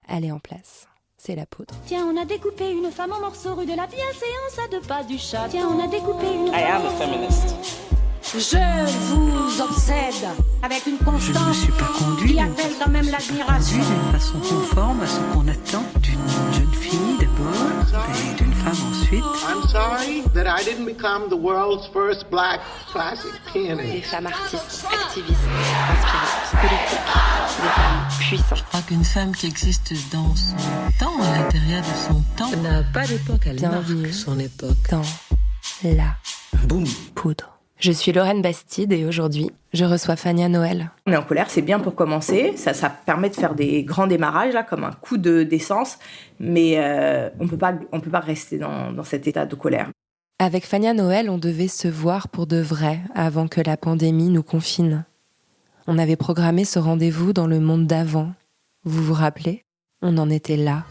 elle est en place. C'est la poudre. Tiens, on a découpé une femme en morceaux rue de la bienséance à 2 pas du chat. Tiens, on a découpé une femme... I am a feminist. Je vous obsède avec une constance je ne me suis pas conduite qui appelle quand même l'admiration. D'une façon conforme à ce qu'on attend d'une jeune fille d'abord, et d'une femme ensuite. I'm sorry that I didn't become the world's first black classic pianist. Des femmes artistes, activistes, inspirantes, politiques, des femmes puissantes. Je crois qu'une femme qui existe dans son temps, à l'intérieur de son temps, n'a pas d'époque, elle marque son époque. Dans la Boum. poudre. Je suis Lorraine Bastide et aujourd'hui, je reçois Fania Noël. On est en colère, c'est bien pour commencer. Ça permet de faire des grands démarrages, là, comme un coup d'essence. Mais on peut pas rester dans cet état de colère. Avec Fania Noël, on devait se voir pour de vrai avant que la pandémie nous confine. On avait programmé ce rendez-vous dans le monde d'avant. Vous vous rappelez ? On en était là.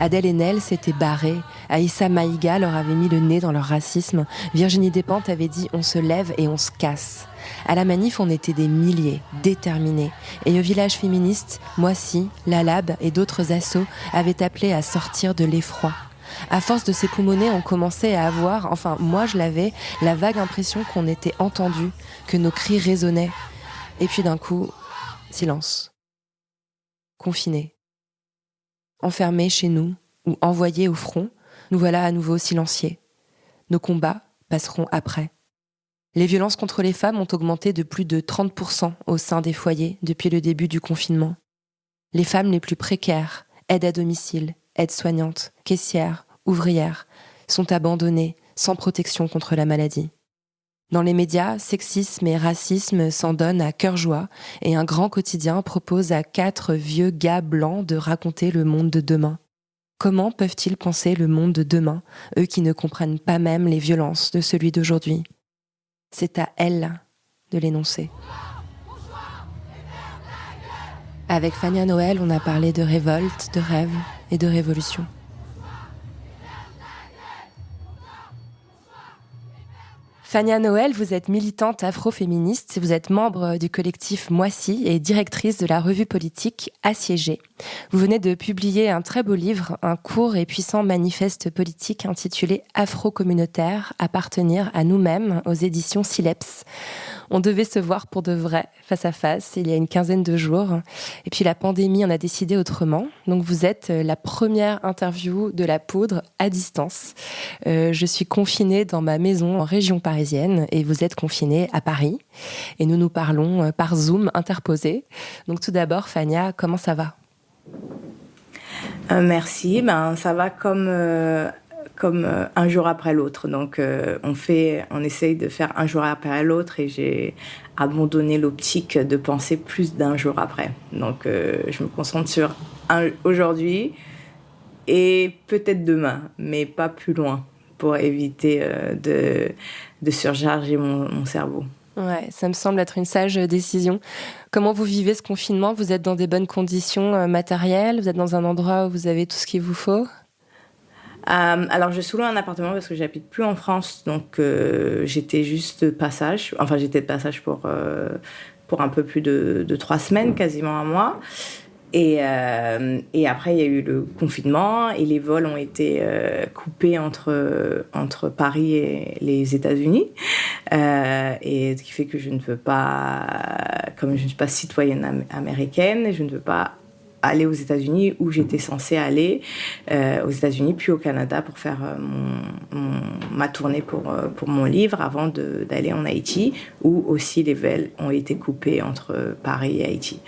Adèle Haenel s'était barrée, Aïssa Maïga leur avait mis le nez dans leur racisme, Virginie Despentes avait dit « on se lève et on se casse ». À la manif, on était des milliers, déterminés. Et au village féministe, Moissy, La Lab et d'autres assos avaient appelé à sortir de l'effroi. À force de s'époumoner, on commençait à avoir, enfin moi je l'avais, la vague impression qu'on était entendus, que nos cris résonnaient. Et puis d'un coup, silence. Confinés. Enfermés chez nous ou envoyés au front, nous voilà à nouveau silenciés. Nos combats passeront après. Les violences contre les femmes ont augmenté de plus de 30% au sein des foyers depuis le début du confinement. Les femmes les plus précaires, aides à domicile, aides-soignantes, caissières, ouvrières, sont abandonnées, sans protection contre la maladie. Dans les médias, sexisme et racisme s'en donnent à cœur joie et un grand quotidien propose à 4 vieux gars blancs de raconter le monde de demain. Comment peuvent-ils penser le monde de demain, eux qui ne comprennent pas même les violences de celui d'aujourd'hui ? C'est à elles de l'énoncer. Avec Fania Noël, on a parlé de révolte, de rêve et de révolution. Fania Noël, vous êtes militante afroféministe, vous êtes membre du collectif Moissy et directrice de la revue politique Assiégée. Vous venez de publier un très beau livre, un court et puissant manifeste politique intitulé Afro-communautaire, appartenir à nous-mêmes aux éditions Sileps. On devait se voir pour de vrai, face à face, il y a une quinzaine de jours. Et puis la pandémie en a décidé autrement. Donc vous êtes la première interview de La Poudre à distance. Je suis confinée dans ma maison en région parisienne et vous êtes confinée à Paris. Et nous nous parlons par Zoom interposé. Donc tout d'abord, Fania, comment ça va ? Merci, ça va comme un jour après l'autre. Donc on essaye de faire un jour après l'autre et j'ai abandonné l'optique de penser plus d'un jour après. Donc je me concentre sur aujourd'hui et peut-être demain, mais pas plus loin pour éviter de surcharger mon cerveau. Ouais, ça me semble être une sage décision. Comment vous vivez ce confinement ? Vous êtes dans des bonnes conditions matérielles ? Vous êtes dans un endroit où vous avez tout ce qu'il vous faut ? Alors, je sous-loue un appartement parce que j'habite plus en France, donc j'étais juste de passage. Enfin, j'étais de passage pour un peu plus de 3 semaines, quasiment un mois. Et après, il y a eu le confinement et les vols ont été coupés entre Paris et les États-Unis. Et ce qui fait que je ne peux pas, comme je ne suis pas citoyenne américaine, je ne peux pas aller aux États-Unis où j'étais censée aller aux États-Unis puis au Canada pour faire ma tournée pour mon livre avant d'aller en Haïti où aussi les vols ont été coupés entre Paris et Haïti.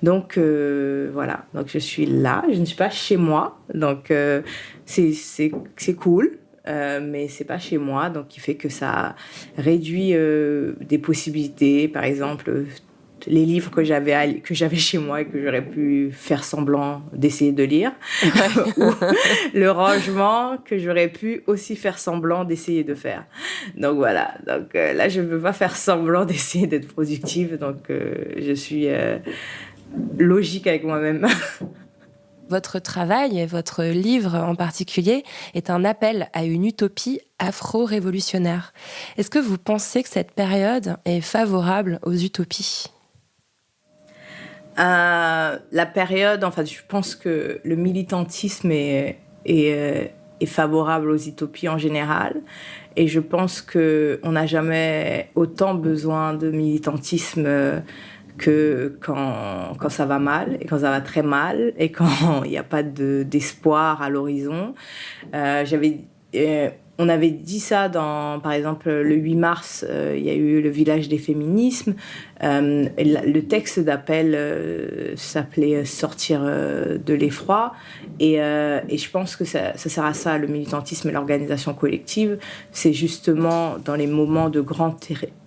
Donc voilà, donc je suis là, je ne suis pas chez moi, donc c'est cool. Mais c'est pas chez moi, donc qui fait que ça réduit des possibilités. Par exemple, les livres que j'avais chez moi et que j'aurais pu faire semblant d'essayer de lire, ou le rangement que j'aurais pu aussi faire semblant d'essayer de faire. Donc voilà, donc là je ne peux pas faire semblant d'essayer d'être productive, donc je suis logique avec moi-même. Votre travail et votre livre en particulier est un appel à une utopie afro-révolutionnaire. Est-ce que vous pensez que cette période est favorable aux utopies ? La période, enfin, je pense que le militantisme est favorable aux utopies en général. Et je pense qu'on n'a jamais autant besoin de militantisme que quand ça va mal, et quand ça va très mal, et quand il n'y a pas d'espoir à l'horizon. On avait dit ça par exemple, le 8 mars, il y a eu le village des féminismes. Le texte d'appel s'appelait « Sortir de l'effroi ». Et je pense que ça sert à ça, le militantisme et l'organisation collective. C'est justement dans les moments de grand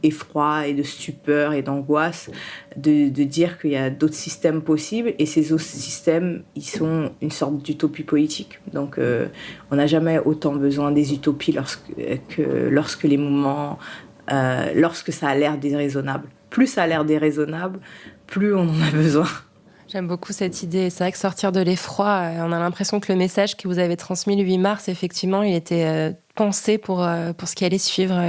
effroi et de stupeur et d'angoisse de dire qu'il y a d'autres systèmes possibles. Et ces autres systèmes, ils sont une sorte d'utopie politique. Donc on n'a jamais autant besoin des utopies lorsque les moments, lorsque ça a l'air déraisonnable. Plus ça a l'air déraisonnable, plus on en a besoin. J'aime beaucoup cette idée. C'est vrai que sortir de l'effroi, on a l'impression que le message que vous avez transmis le 8 mars, effectivement, il était pensé pour ce qui allait suivre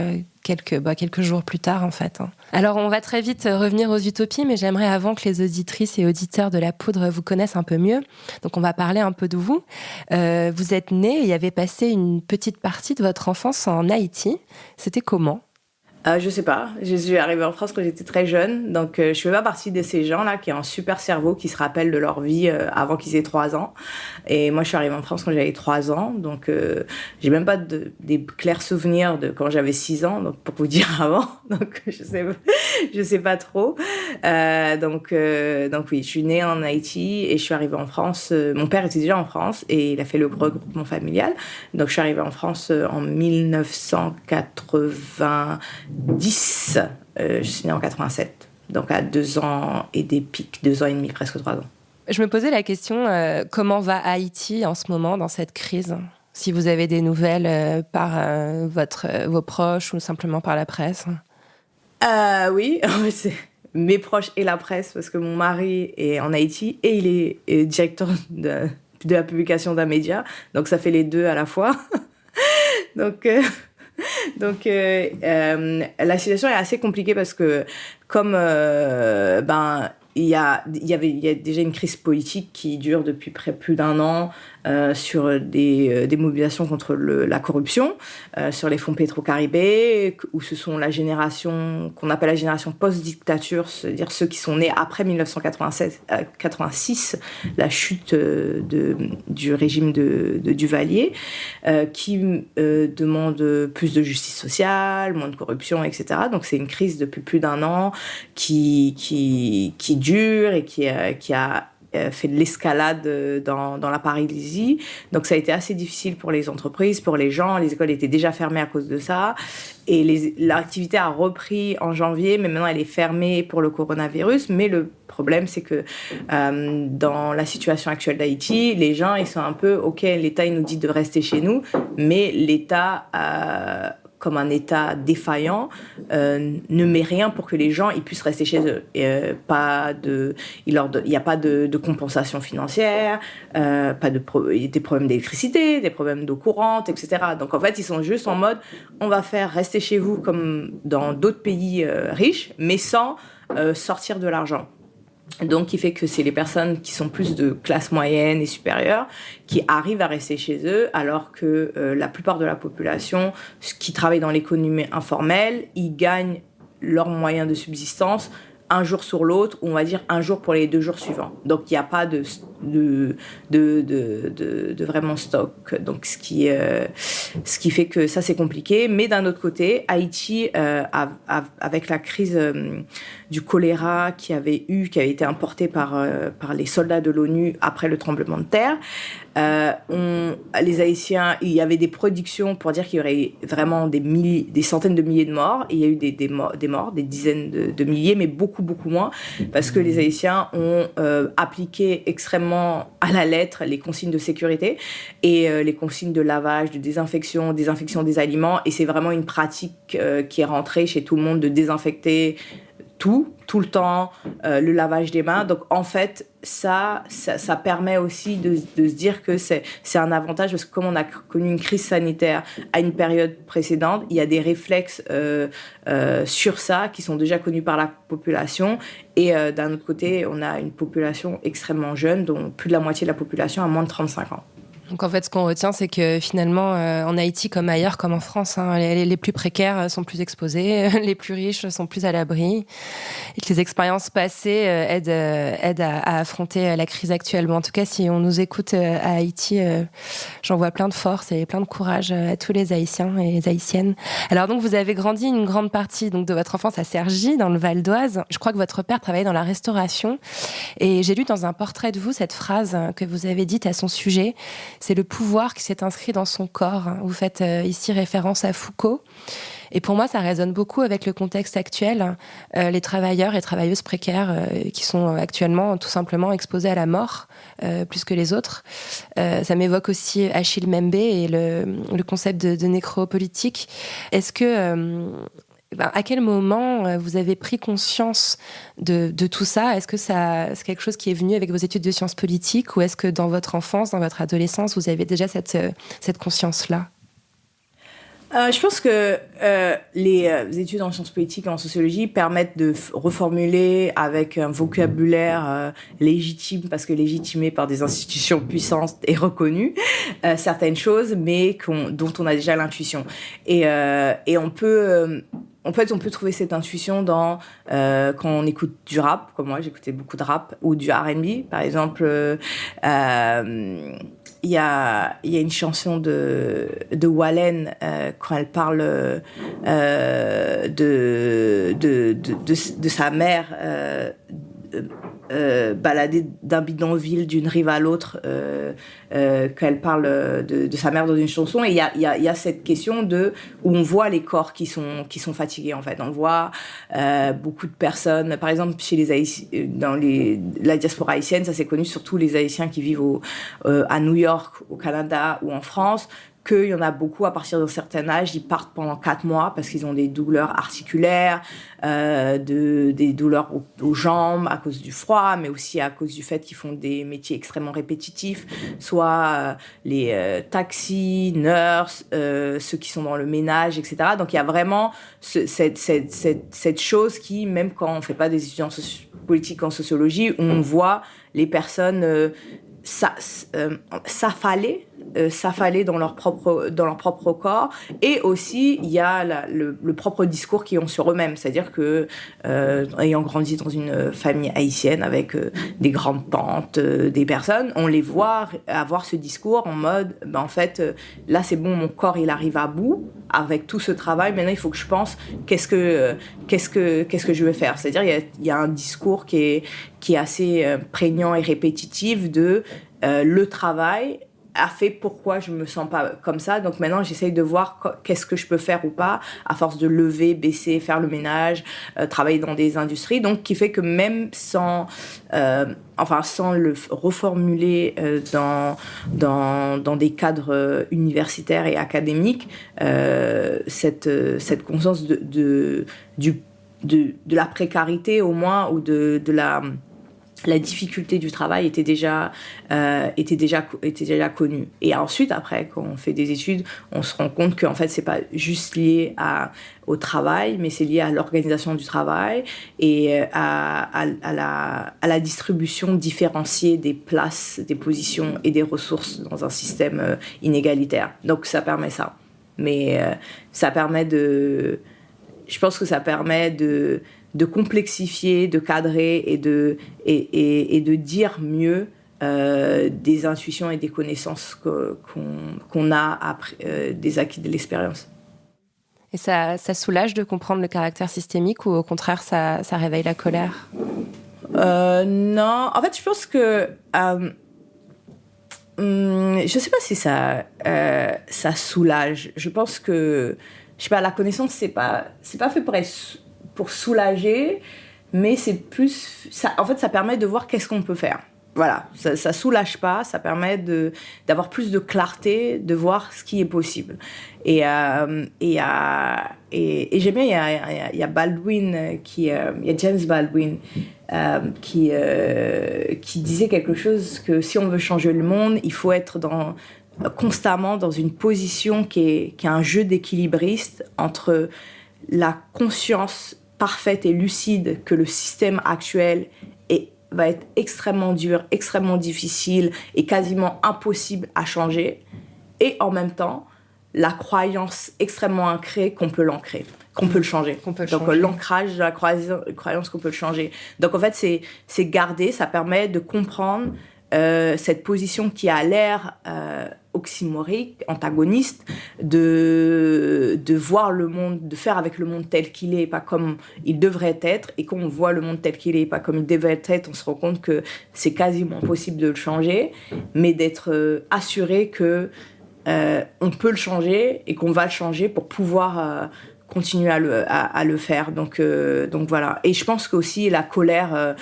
quelques jours plus tard, en fait. Alors, on va très vite revenir aux utopies, mais j'aimerais avant que les auditrices et auditeurs de La Poudre vous connaissent un peu mieux. Donc, on va parler un peu de vous. Vous êtes née et avez passé une petite partie de votre enfance en Haïti. C'était comment ? Je sais pas. Je suis arrivée en France quand j'étais très jeune. Donc, je fais pas partie de ces gens-là qui ont un super cerveau, qui se rappellent de leur vie avant qu'ils aient 3 ans. Et moi, je suis arrivée en France quand j'avais 3 ans. Donc, j'ai même pas des clairs souvenirs de quand j'avais 6 ans. Donc, pour vous dire avant. Donc, je sais pas trop. Donc oui, je suis née en Haïti et je suis arrivée en France. Mon père était déjà en France et il a fait le regroupement familial. Donc, je suis arrivée en France en 1980. Je suis née en 87, donc à 2 ans et des pics, 2 ans et demi, presque 3 ans. Je me posais la question, comment va Haïti en ce moment dans cette crise ? Si vous avez des nouvelles par vos proches ou simplement par la presse ? Oui, c'est mes proches et la presse, parce que mon mari est en Haïti et il est directeur de la publication d'un média, donc ça fait les deux à la fois. Donc la situation est assez compliquée parce que comme il y a déjà une crise politique qui dure depuis plus d'1 an sur des mobilisations contre la corruption, sur les fonds pétro-caribés, où ce sont la génération qu'on appelle la génération post-dictature, c'est-à-dire ceux qui sont nés après 1986, la chute du régime de Duvalier, qui demandent plus de justice sociale, moins de corruption, etc. Donc c'est une crise depuis plus d'1 an qui dure et qui a fait de l'escalade dans la paralysie. Donc ça a été assez difficile pour les entreprises, pour les gens. Les écoles étaient déjà fermées à cause de ça. Et l'activité a repris en janvier, mais maintenant elle est fermée pour le coronavirus. Mais le problème, c'est que dans la situation actuelle d'Haïti, les gens, ils sont un peu, OK, l'État, il nous dit de rester chez nous, mais l'État... comme un État défaillant, ne met rien pour que les gens ils puissent rester chez eux. Il n'y a pas de compensation financière, il y a des problèmes d'électricité, des problèmes d'eau courante, etc. Donc en fait, ils sont juste en mode, on va faire rester chez vous comme dans d'autres pays riches, mais sans sortir de l'argent. Donc, qui fait que c'est les personnes qui sont plus de classe moyenne et supérieure qui arrivent à rester chez eux, alors que la plupart de la population qui travaille dans l'économie informelle, ils gagnent leurs moyens de subsistance un jour sur l'autre, ou on va dire un jour pour les 2 jours suivants. Donc, il n'y a pas de vraiment stock. Donc, ce qui fait que ça, c'est compliqué. Mais d'un autre côté, Haïti, avec la crise du choléra qui avait été importé par les soldats de l'ONU après le tremblement de terre, les Haïtiens, il y avait des productions pour dire qu'il y aurait vraiment des centaines de milliers de morts. Et il y a eu des morts, des dizaines de milliers, mais beaucoup moins, parce que les Haïtiens ont appliqué extrêmement à la lettre les consignes de sécurité et les consignes de lavage, de désinfection des aliments. Et c'est vraiment une pratique qui est rentrée chez tout le monde de désinfecter tout le temps, le lavage des mains. Donc, en fait, ça permet aussi de se dire que c'est un avantage parce que comme on a connu une crise sanitaire à une période précédente, il y a des réflexes sur ça qui sont déjà connus par la population. Et d'un autre côté, on a une population extrêmement jeune, dont plus de la moitié de la population a moins de 35 ans. Donc en fait, ce qu'on retient, c'est que finalement, en Haïti comme ailleurs, comme en France, les plus précaires sont plus exposés, les plus riches sont plus à l'abri, et que les expériences passées aident à affronter la crise actuelle. Bon, en tout cas, si on nous écoute à Haïti, j'en vois plein de force et plein de courage à tous les Haïtiens et les Haïtiennes. Alors donc, vous avez grandi une grande partie donc, de votre enfance à Cergy, dans le Val d'Oise. Je crois que votre père travaillait dans la restauration. Et j'ai lu dans un portrait de vous cette phrase que vous avez dite à son sujet. C'est le pouvoir qui s'est inscrit dans son corps. Vous faites ici référence à Foucault. Et pour moi, ça résonne beaucoup avec le contexte actuel. Les travailleurs et travailleuses précaires qui sont actuellement tout simplement exposés à la mort, plus que les autres. Ça m'évoque aussi Achille Mbembe et le concept de nécropolitique. Est-ce que... à quel moment vous avez pris conscience de tout ça ? Est-ce que c'est quelque chose qui est venu avec vos études de sciences politiques ou est-ce que dans votre enfance, dans votre adolescence, vous avez déjà cette conscience-là ? Je pense que les études en sciences politiques et en sociologie permettent de reformuler avec un vocabulaire légitime, parce que légitimé par des institutions puissantes et reconnues, certaines choses, mais dont on a déjà l'intuition. Et on peut... En fait, on peut trouver cette intuition quand on écoute du rap, comme moi, j'écoutais beaucoup de rap, ou du R&B. Par exemple, il y a une chanson de Wallen quand elle parle de sa mère baladée d'un bidonville d'une rive à l'autre, qu'elle parle de sa mère dans une chanson. Et il y a cette question où on voit les corps qui sont fatigués, en fait. On voit beaucoup de personnes, par exemple, chez les Haïtiens, dans la diaspora haïtienne, ça c'est connu, surtout les Haïtiens qui vivent à New York, au Canada ou en France, qu'il y en a beaucoup, à partir d'un certain âge, ils partent pendant 4 mois parce qu'ils ont des douleurs articulaires, des douleurs aux jambes à cause du froid, mais aussi à cause du fait qu'ils font des métiers extrêmement répétitifs, soit les taxis, nurses, ceux qui sont dans le ménage, etc. Donc il y a vraiment cette chose qui, même quand on ne fait pas des études politiques en sociologie, on voit les personnes s'affaler dans leur propre corps, et aussi il y a le propre discours qu'ils ont sur eux-mêmes, c'est-à-dire que ayant grandi dans une famille haïtienne avec des grandes tantes, des personnes, on les voit avoir ce discours en mode en fait là c'est bon, mon corps il arrive à bout avec tout ce travail, maintenant il faut que je pense qu'est-ce que je vais faire, c'est-à-dire il y a un discours qui est assez prégnant et répétitif de le travail a fait pourquoi je me sens pas comme ça, donc maintenant j'essaye de voir qu'est-ce que je peux faire ou pas à force de lever, baisser, faire le ménage, travailler dans des industries, donc qui fait que même sans le reformuler dans des cadres universitaires et académiques, cette conscience de la précarité au moins, ou de la difficulté du travail était déjà connue. Et ensuite, après, quand on fait des études, on se rend compte qu'en fait, c'est pas juste lié au travail, mais c'est lié à l'organisation du travail et à la distribution différenciée des places, des positions et des ressources dans un système inégalitaire. Donc, ça permet ça. Mais ça permet je pense que ça permet de complexifier, de cadrer et de dire mieux des intuitions et des connaissances qu'on a après des acquis de l'expérience. Et ça soulage de comprendre le caractère systémique, ou au contraire ça réveille la colère ? Non, en fait je pense que je sais pas si ça soulage. Je pense que la connaissance c'est pas fait pour soulager, mais c'est plus ça. En fait, ça permet de voir qu'est-ce qu'on peut faire. voilà, ça soulage pas, ça permet d'avoir plus de clarté, de voir ce qui est possible. Et j'aime bien, il y a Baldwin, il y a James Baldwin, qui disait quelque chose, que si on veut changer le monde, il faut être constamment dans une position qui est un jeu d'équilibriste entre la conscience parfaite et lucide que le système actuel va être extrêmement dur, extrêmement difficile et quasiment impossible à changer, et en même temps la croyance extrêmement ancrée qu'on peut le changer. Donc l'ancrage de la croyance qu'on peut le changer. Donc en fait c'est garder, ça permet de comprendre cette position qui a l'air oxymorique, antagoniste, de voir le monde, de faire avec le monde tel qu'il est et pas comme il devrait être. Et quand on voit le monde tel qu'il est et pas comme il devrait être, on se rend compte que c'est quasiment impossible de le changer, mais d'être assuré que on peut le changer et qu'on va le changer pour pouvoir continuer à le faire. Donc voilà. Et je pense qu'aussi la colère,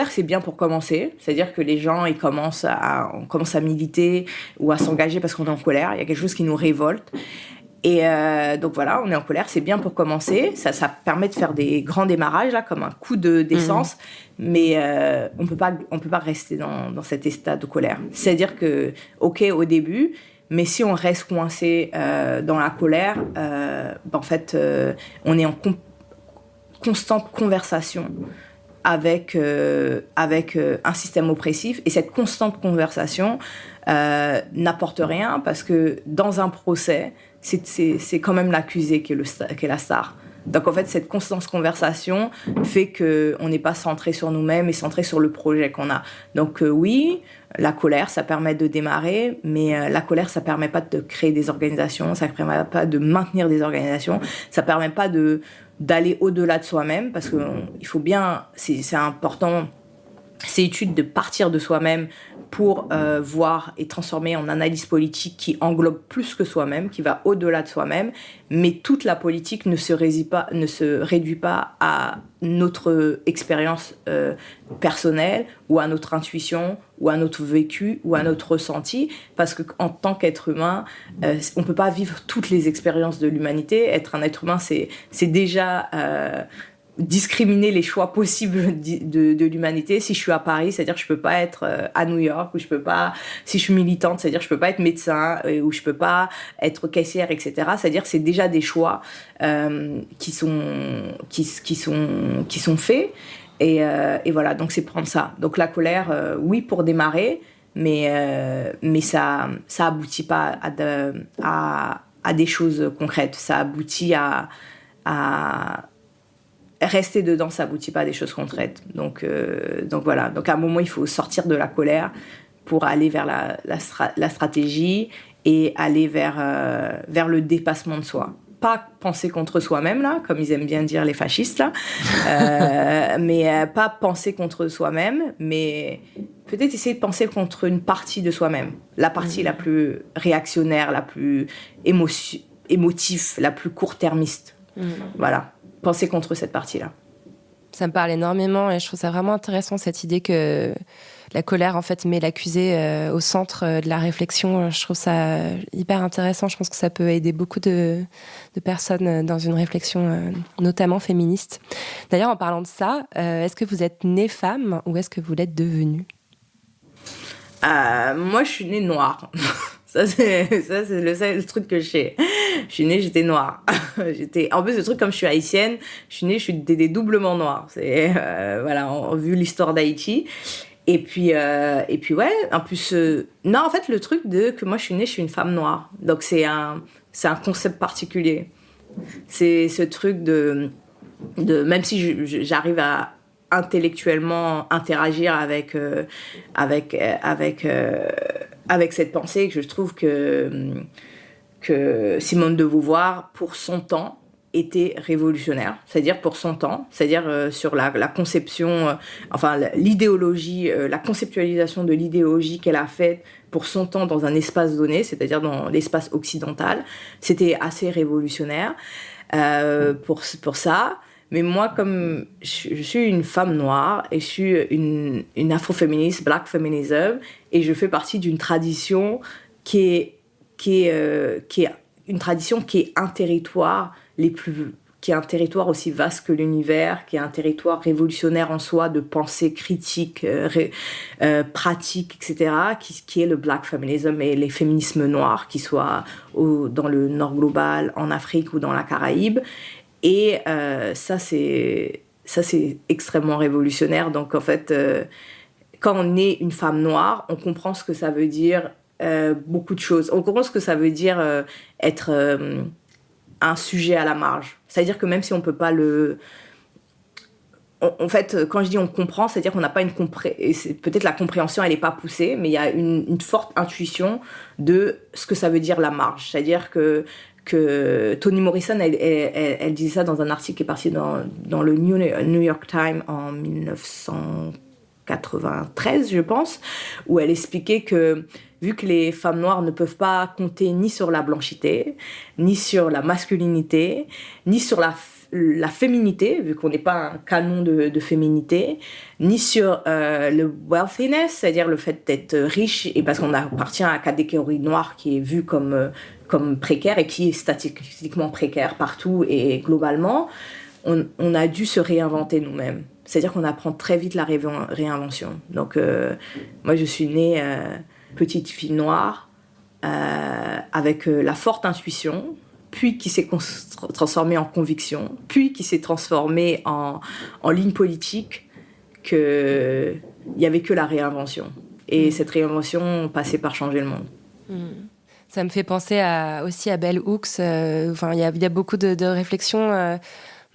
c'est bien pour commencer. C'est-à-dire que les gens, on commence à militer ou à s'engager parce qu'on est en colère. Il y a quelque chose qui nous révolte. Et donc voilà, on est en colère, c'est bien pour commencer. Ça permet de faire des grands démarrages, là, comme un coup d'essence. Mais on peut pas rester dans cet état de colère. C'est-à-dire que, OK, au début, mais si on reste coincé dans la colère, en fait, on est en constante conversation avec un système oppressif. Et cette constante conversation n'apporte rien, parce que dans un procès, c'est quand même l'accusé qui est la star. Donc en fait, cette constante conversation fait qu'on n'est pas centré sur nous-mêmes et centré sur le projet qu'on a. Donc oui, la colère, ça permet de démarrer, mais la colère, ça permet pas de créer des organisations, ça permet pas de maintenir des organisations, ça permet pas d'aller au-delà de soi-même, parce que il faut bien, c'est important, c'est utile de partir de soi-même pour voir et transformer en analyse politique qui englobe plus que soi-même, qui va au-delà de soi-même. Mais toute la politique ne se réduit pas à notre expérience personnelle, ou à notre intuition, ou à notre vécu, ou à notre ressenti, parce qu'en tant qu'être humain, on ne peut pas vivre toutes les expériences de l'humanité. Être un être humain, c'est déjà discriminer les choix possibles de l'humanité. Si je suis à Paris, c'est-à-dire que je peux pas être à New York, ou je peux pas, si je suis militante, c'est-à-dire que je peux pas être médecin, ou je peux pas être caissière, etc. C'est-à-dire que c'est déjà des choix qui sont faits, et voilà, donc c'est prendre ça. Donc la colère, oui, pour démarrer, mais ça aboutit pas à des choses concrètes. Ça aboutit à rester dedans, ça aboutit pas à des choses concrètes. Donc voilà. Donc à un moment, il faut sortir de la colère pour aller vers la stratégie et aller vers le dépassement de soi. Pas penser contre soi-même, là, comme ils aiment bien dire les fascistes, là. Mais pas penser contre soi-même, mais peut-être essayer de penser contre une partie de soi-même. La partie la plus réactionnaire, la plus émotive, la plus court-termiste. Voilà. Penser contre cette partie-là. Ça me parle énormément, et je trouve ça vraiment intéressant, cette idée que la colère, en fait, met l'accusé au centre de la réflexion. Je trouve ça hyper intéressant. Je pense que ça peut aider beaucoup de personnes dans une réflexion, notamment féministe. D'ailleurs, en parlant de ça, est-ce que vous êtes née femme, ou est-ce que vous l'êtes devenue ? Moi, je suis née noire. Ça, c'est le seul truc que je sais. Je suis née, j'étais noire. En plus, le truc, comme je suis haïtienne, je suis doublement noire. C'est, voilà, vu l'histoire d'Haïti. Et puis ouais, en plus... non, en fait, le truc que moi, je suis une femme noire. Donc, c'est un concept particulier. C'est ce truc de même si j'arrive à intellectuellement interagir avec cette pensée, que je trouve que Simone de Beauvoir, pour son temps, était révolutionnaire. C'est-à-dire pour son temps, c'est-à-dire sur la conception, l'idéologie, la conceptualisation de l'idéologie qu'elle a faite pour son temps dans un espace donné, c'est-à-dire dans l'espace occidental. C'était assez révolutionnaire pour ça. Mais moi, comme je suis une femme noire et je suis une afroféministe, black feminism, et je fais partie d'une tradition qui est une tradition qui est un territoire qui est un territoire aussi vaste que l'univers, qui est un territoire révolutionnaire en soi, de pensée critique, pratique, etc., qui est le black feminism et les féminismes noirs, qu'ils soient dans le nord global, en Afrique ou dans la Caraïbe. Et ça, c'est extrêmement révolutionnaire. Donc, en fait, quand on est une femme noire, on comprend ce que ça veut dire beaucoup de choses. On comprend ce que ça veut dire être un sujet à la marge. C'est-à-dire que même si on ne peut pas le... En fait, quand je dis on comprend, c'est-à-dire qu'on n'a pas peut-être la compréhension, elle n'est pas poussée, mais il y a une forte intuition de ce que ça veut dire la marge. C'est-à-dire que Toni Morrison, elle disait ça dans un article qui est parti dans le New York Times en 1993, je pense, où elle expliquait que vu que les femmes noires ne peuvent pas compter ni sur la blanchité, ni sur la masculinité, ni sur la féminité, vu qu'on n'est pas un canon de féminité, ni sur le wealthiness, c'est-à-dire le fait d'être riche, et parce qu'on appartient à la catégorie noire qui est vue comme précaire et qui est statistiquement précaire partout et globalement, on a dû se réinventer nous-mêmes. C'est-à-dire qu'on apprend très vite la réinvention. Donc, moi, je suis née petite fille noire avec la forte intuition, puis qui s'est transformée en conviction, puis qui s'est transformée en ligne politique, qu'il n'y avait que la réinvention. Et cette réinvention passait par changer le monde. Ça me fait penser aussi à Bell Hooks. Il y a beaucoup de réflexions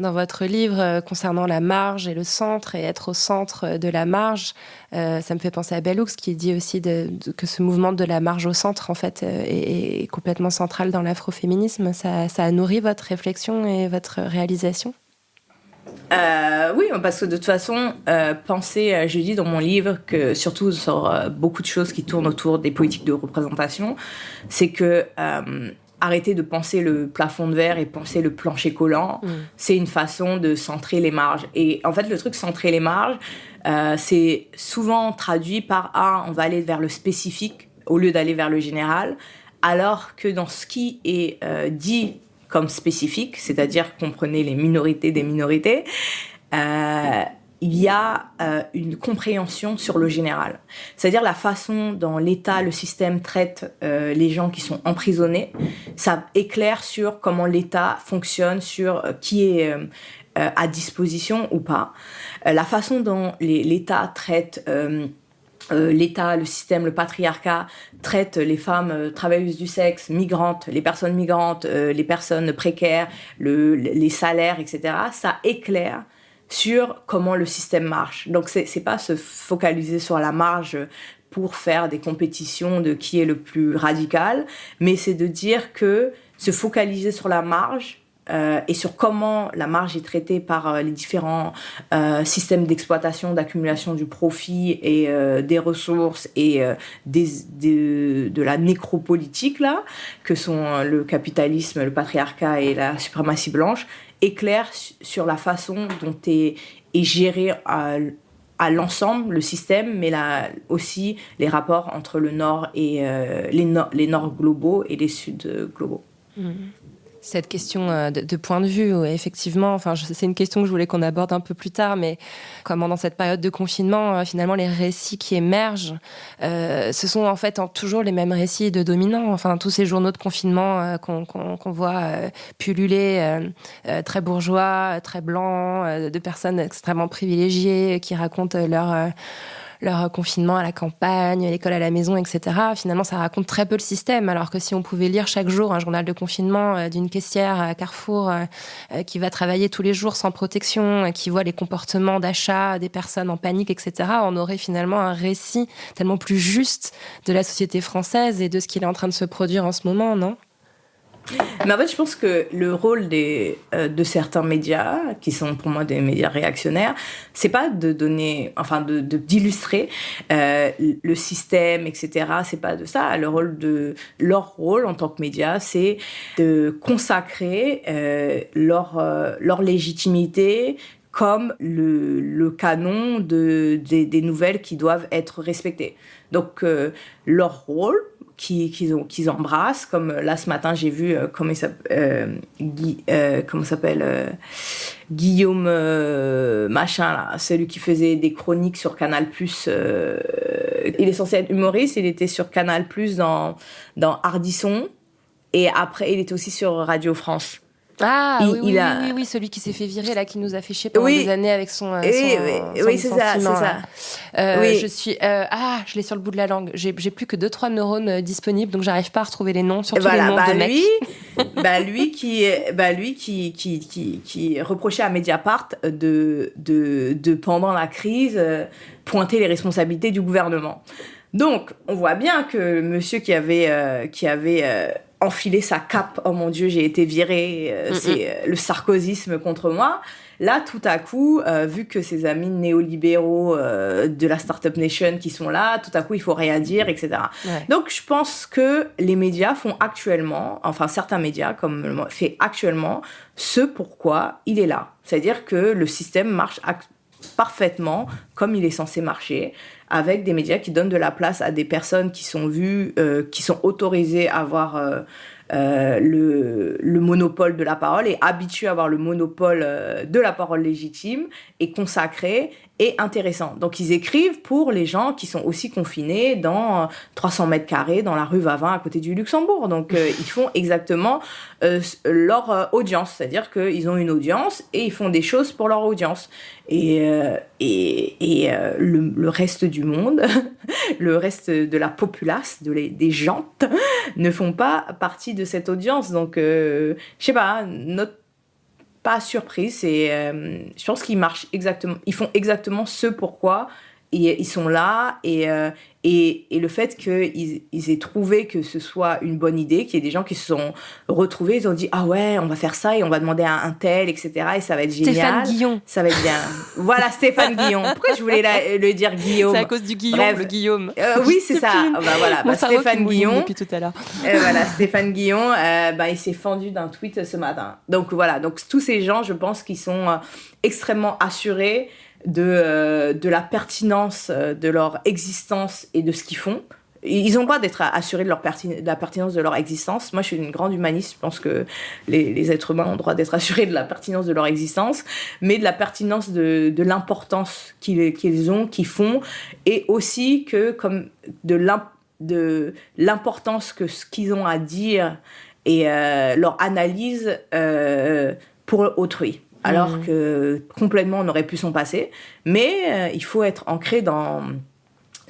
dans votre livre concernant la marge et le centre, et être au centre de la marge. Ça me fait penser à Bell Hooks, qui dit aussi que ce mouvement de la marge au centre, en fait, est complètement central dans l'afroféminisme. Ça a nourri votre réflexion et votre réalisation ? Oui, parce que de toute façon, je dis dans mon livre que surtout sur beaucoup de choses qui tournent autour des politiques de représentation, c'est que arrêter de penser le plafond de verre et penser le plancher collant, c'est une façon de centrer les marges. Et en fait, le truc centrer les marges, c'est souvent traduit par on va aller vers le spécifique au lieu d'aller vers le général, alors que dans ce qui est dit comme spécifique, c'est-à-dire comprenez les minorités des minorités, il y a une compréhension sur le général. C'est-à-dire la façon dont l'État, le système traite les gens qui sont emprisonnés, ça éclaire sur comment l'État fonctionne, sur qui est à disposition ou pas. La façon dont l'État traite... l'État, le système, le patriarcat traite les femmes travailleuses du sexe, migrantes, les personnes migrantes, les personnes précaires, les salaires, etc. Ça éclaire sur comment le système marche. Donc, c'est pas se focaliser sur la marge pour faire des compétitions de qui est le plus radical, mais c'est de dire que se focaliser sur la marge et sur comment la marge est traitée par les différents systèmes d'exploitation, d'accumulation du profit et des ressources et de la nécropolitique, là, que sont le capitalisme, le patriarcat et la suprématie blanche, éclaire sur la façon dont est géré à l'ensemble le système, mais aussi les rapports entre le Nord et les Nords globaux et les Suds globaux. Cette question de point de vue, effectivement, c'est une question que je voulais qu'on aborde un peu plus tard, mais comment dans cette période de confinement, finalement, les récits qui émergent, ce sont en fait toujours les mêmes récits de dominants. Tous ces journaux de confinement qu'on voit pulluler, très bourgeois, très blancs, de personnes extrêmement privilégiées qui racontent leur confinement à la campagne, l'école à la maison, etc. Finalement, ça raconte très peu le système, alors que si on pouvait lire chaque jour un journal de confinement d'une caissière à Carrefour qui va travailler tous les jours sans protection, qui voit les comportements d'achat des personnes en panique, etc., on aurait finalement un récit tellement plus juste de la société française et de ce qui est en train de se produire en ce moment, non ? Mais en fait, je pense que le rôle de certains médias, qui sont pour moi des médias réactionnaires, c'est pas de donner, enfin d'illustrer le système, etc. C'est pas de ça. Leur rôle en tant que médias, c'est de consacrer leur légitimité comme le canon des nouvelles qui doivent être respectées. Donc leur rôle qu'ils embrassent, comme là ce matin j'ai vu comment s'appelle Guillaume machin là, celui qui faisait des chroniques sur Canal+. Il est censé être humoriste, il était sur Canal+ dans Ardisson, et après il était aussi sur Radio France. Ah oui, celui qui s'est fait virer là, qui nous a fait chier pendant des années avec son c'est ça. Oui. Je l'ai sur le bout de la langue. J'ai plus que 2-3 neurones disponibles, donc j'arrive pas à retrouver les noms, surtout les noms de mecs. Lui qui reprochait à Mediapart de pendant la crise pointer les responsabilités du gouvernement. Donc on voit bien que monsieur qui avait enfiler sa cape, oh mon Dieu, j'ai été virée, c'est le sarkozysme contre moi. Là, tout à coup, vu que ces amis néolibéraux de la Startup Nation qui sont là, tout à coup, il faut rien dire, etc. Ouais. Donc, je pense que les médias font actuellement, enfin certains médias comme fait actuellement, ce pourquoi il est là. C'est-à-dire que le système marche parfaitement comme il est censé marcher, avec des médias qui donnent de la place à des personnes qui sont vues, qui sont autorisées à avoir le monopole de la parole et habituées à avoir le monopole de la parole légitime et consacrée et intéressant. Donc ils écrivent pour les gens qui sont aussi confinés dans 300 mètres carrés dans la rue Vavin à côté du Luxembourg. Donc ils font exactement leur audience, c'est-à-dire qu'ils ont une audience et ils font des choses pour leur audience. Et le reste du monde, le reste de la populace, des gens, ne font pas partie de cette audience. Donc, je sais pas, pas surprise. Je pense qu'ils marchent exactement, ils font exactement ce pourquoi ils sont là. Et le fait qu'ils aient trouvé que ce soit une bonne idée, qu'il y ait des gens qui se sont retrouvés, ils ont dit « Ah ouais, on va faire ça et on va demander à un tel, etc. Et ça va être génial. » Stéphane Guillon. Ça va être bien. Voilà, Stéphane Guillon. Pourquoi je voulais le dire Guillaume ? C'est à cause du Guillaume, bref. Le Guillaume. Oui, c'est ça. Stéphane Guillon. Depuis tout à l'heure. Stéphane Guillon, il s'est fendu d'un tweet ce matin. Donc voilà, donc tous ces gens, je pense qu'ils sont extrêmement assurés de la pertinence de leur existence et de ce qu'ils font. Ils n'ont pas d'être assurés de la pertinence de leur existence. Moi, je suis une grande humaniste. Je pense que les êtres humains ont le droit d'être assurés de la pertinence de leur existence, mais de la pertinence de l'importance qu'ils ont, qu'ils font, et aussi que comme de l'importance que ce qu'ils ont à dire et leur analyse pour autrui. Alors que complètement on aurait pu s'en passer, mais il faut être ancré dans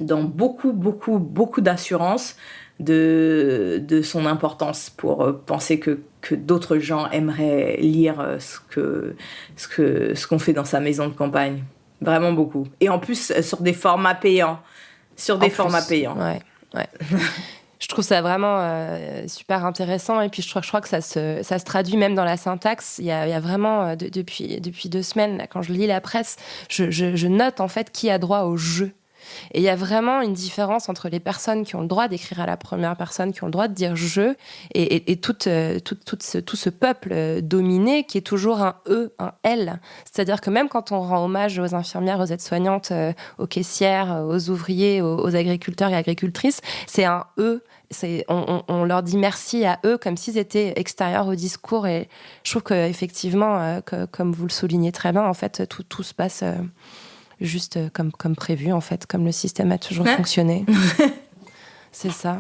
beaucoup d'assurance de son importance pour penser que d'autres gens aimeraient lire ce qu'on fait dans sa maison de campagne. Vraiment beaucoup. Et en plus sur des formats payants. Ouais. Je trouve ça vraiment super intéressant, et puis je crois que ça se traduit même dans la syntaxe. Il y a vraiment, depuis 2 semaines, là, quand je lis la presse, je note en fait qui a droit au jeu. Et il y a vraiment une différence entre les personnes qui ont le droit d'écrire à la première personne, qui ont le droit de dire « je », et tout ce peuple dominé qui est toujours un « eux », un « elles ». C'est-à-dire que même quand on rend hommage aux infirmières, aux aides-soignantes, aux caissières, aux ouvriers, aux agriculteurs et agricultrices, c'est un « eux ». On leur dit merci à eux comme s'ils étaient extérieurs au discours, et je trouve qu'effectivement, comme vous le soulignez très bien, en fait, tout se passe juste comme prévu, en fait, comme le système a toujours fonctionné. C'est ça.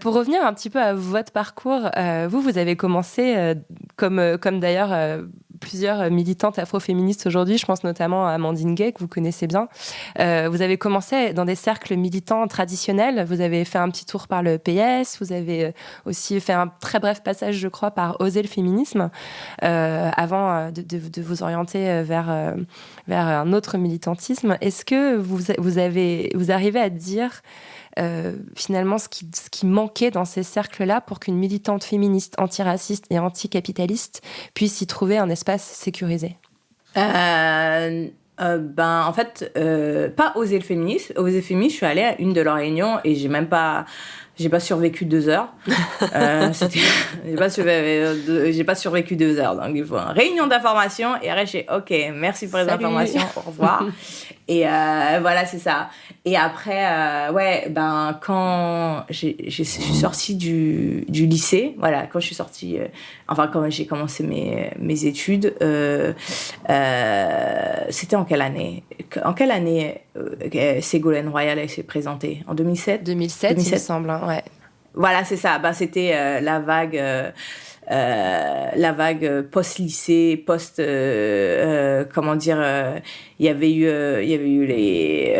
Pour revenir un petit peu à votre parcours, vous avez commencé, comme d'ailleurs plusieurs militantes afroféministes aujourd'hui, je pense notamment à Amandine Gay, que vous connaissez bien. Vous avez commencé dans des cercles militants traditionnels, vous avez fait un petit tour par le PS, vous avez aussi fait un très bref passage, je crois, par Oser le féminisme, avant de vous orienter vers un autre militantisme. Est-ce que vous arrivez à dire finalement ce qui manquait dans ces cercles-là pour qu'une militante féministe, antiraciste et anticapitaliste puisse y trouver un espace sécurisé? En fait, pas Oser le féminisme. Oser le féminisme, je suis allée à une de leurs réunions et j'ai pas survécu 2 heures. J'ai pas survécu 2 heures. Donc, il faut une réunion d'information. Et après, j'ai OK, merci pour les informations, au revoir. Et voilà, c'est ça. Et après, quand je suis sortie du lycée, voilà, quand je suis sortie, quand j'ai commencé mes études, c'était en quelle année Ségolène Royal elle s'est présentée? En 2007 2007, il me semble, hein, ouais. Voilà, c'est ça. C'était la vague post-lycée, il y avait eu les...